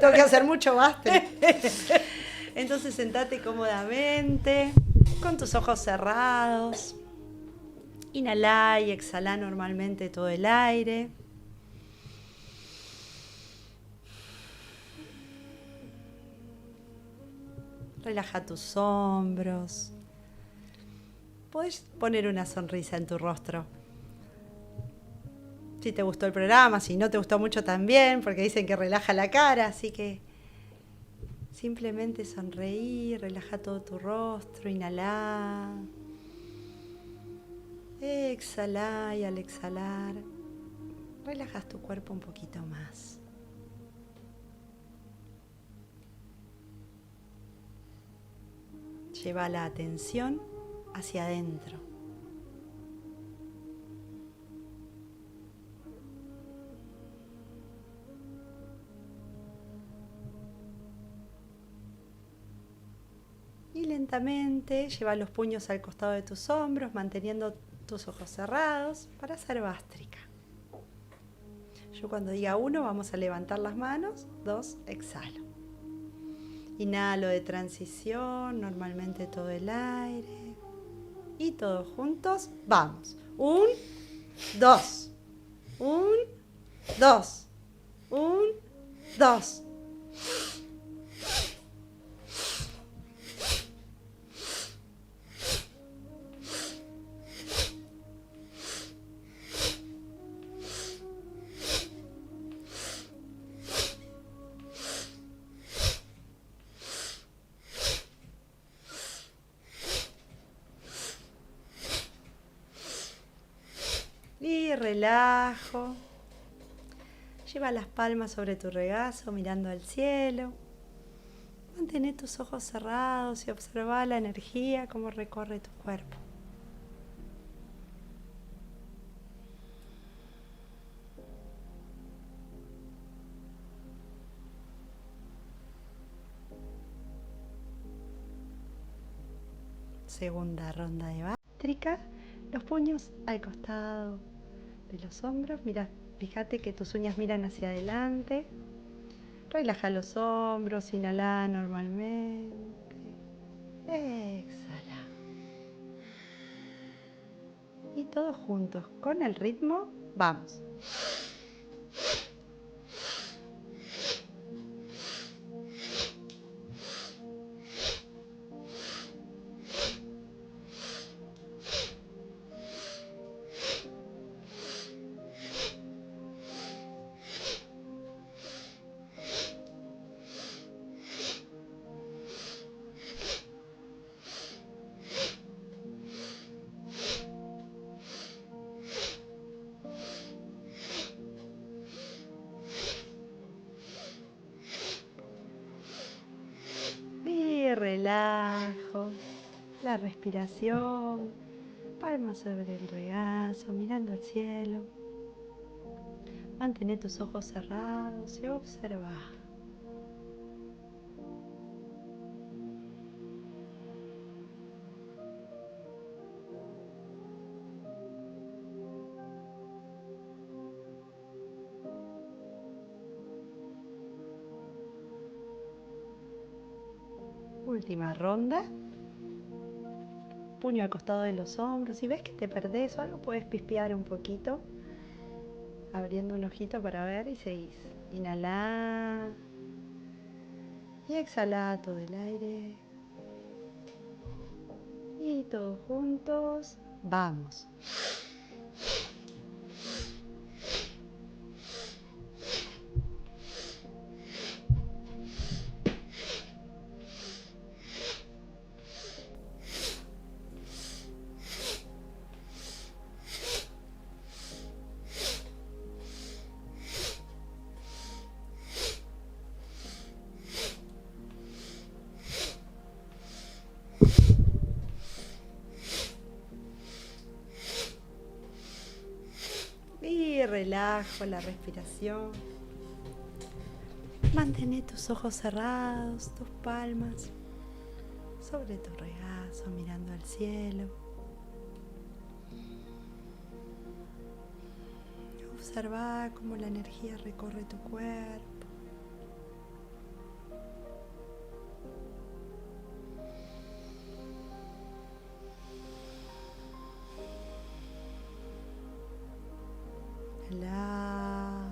Tengo que hacer mucho básquet. Entonces sentate cómodamente, con tus ojos cerrados. Inhalá y exhalá normalmente todo el aire. Relaja tus hombros. Podés poner una sonrisa en tu rostro. Si te gustó el programa, si no te gustó mucho también, porque dicen que relaja la cara, así que simplemente sonreír, relaja todo tu rostro, inhalá. Exhalá y al exhalar, relajas tu cuerpo un poquito más. Lleva la atención hacia adentro. lentamente lleva los puños al costado de tus hombros, manteniendo tus ojos cerrados para hacer Bhastrika. Yo cuando diga 1 vamos a levantar las manos, 2, exhalo. Inhalo de transición, normalmente todo el aire. Y todos juntos, vamos. 1, 2. 1, 2. 1, 2. Y relajo. Lleva las palmas sobre tu regazo mirando al cielo. Mantén tus ojos cerrados y observa la energía como recorre tu cuerpo. Segunda ronda de Bhastrika. Los puños al costado de los hombros. Mira, fíjate que tus uñas miran hacia adelante. Relaja los hombros, inhala normalmente. Exhala. Y todos juntos, con el ritmo, vamos. Y relajo, la respiración, palmas sobre el regazo, mirando al cielo. Mantén tus ojos cerrados y observa. Última ronda. Puño al costado de los hombros. Si ves que te perdés o algo, puedes pispear un poquito, abriendo un ojito para ver y seguís. Inhalá y exhalá todo el aire. Y todos juntos, vamos. Y relajo la respiración. Mantén tus ojos cerrados, tus palmas sobre tu regazo, mirando al cielo. Observa cómo la energía recorre tu cuerpo. Inhala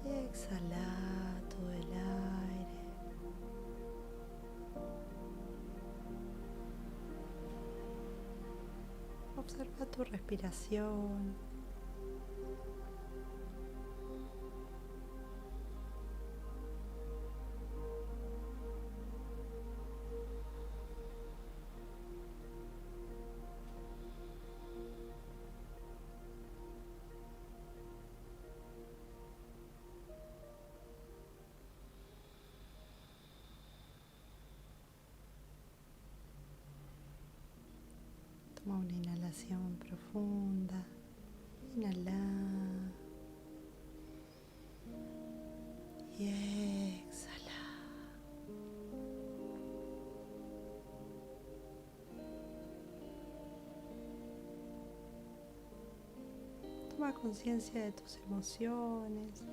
y exhala todo el aire. Observa tu respiración. Toma una inhalación profunda. Inhala. Y exhala. Toma conciencia de tus emociones.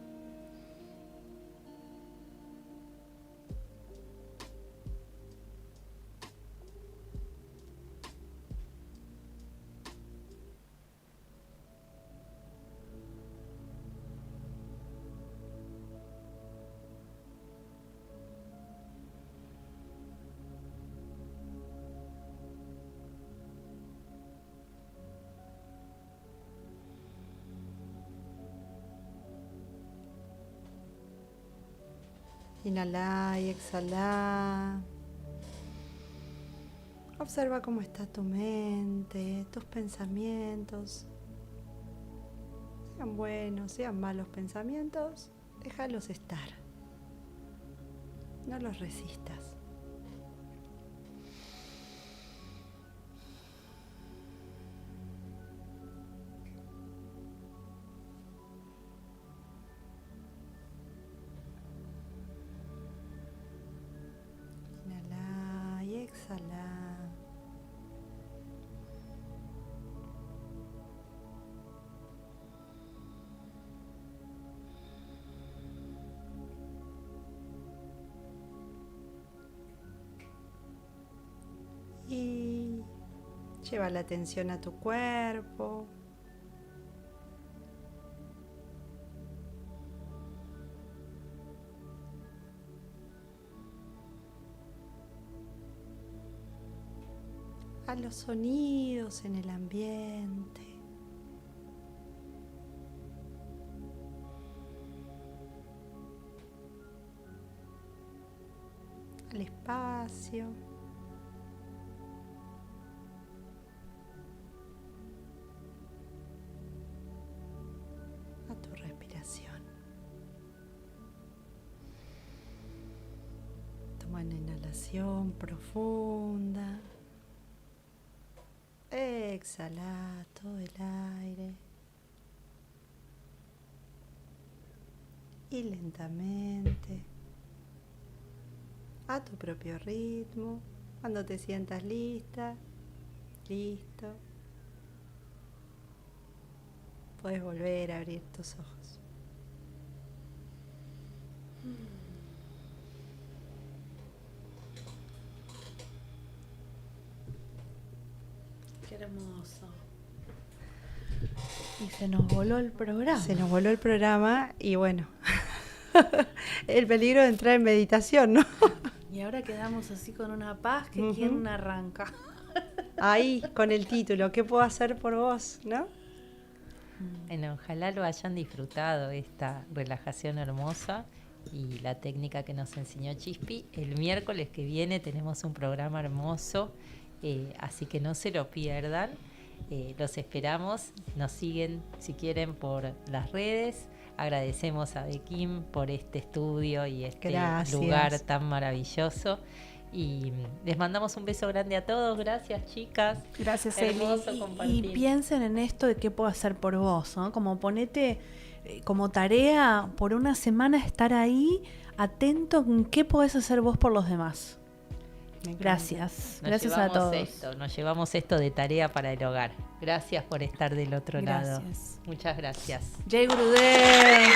Inhala y exhala. Observa cómo está tu mente, tus pensamientos. Sean buenos, sean malos pensamientos, déjalos estar. No los resistas. Exhala. Y lleva la atención a tu cuerpo. A los sonidos en el ambiente. Al espacio. A tu respiración. Toma una inhalación profunda. Exhala todo el aire y lentamente, a tu propio ritmo, cuando te sientas lista, listo, puedes volver a abrir tus ojos. Qué hermoso. Y se nos voló el programa. Se nos voló el programa y bueno, el peligro de entrar en meditación, ¿no? Y ahora quedamos así con una paz que quién arranca. Ahí, con el título, ¿qué puedo hacer por vos, no? Bueno, ojalá lo hayan disfrutado, esta relajación hermosa y la técnica que nos enseñó Chispi. El miércoles que viene tenemos un programa hermoso, así que no se lo pierdan. Los esperamos, nos siguen si quieren por las redes. Agradecemos a Bekim por este estudio y este lugar tan maravilloso. Y les mandamos un beso grande a todos. Gracias, chicas. Gracias, hermoso compartir. Y piensen en esto de qué puedo hacer por vos, ¿no? Como ponete como tarea por una semana estar ahí atento en qué podés hacer vos por los demás. Gracias. Gracias a todos. Nos llevamos esto de tarea para el hogar. Gracias por estar del otro lado. Gracias. Muchas gracias. Jai Gurudev.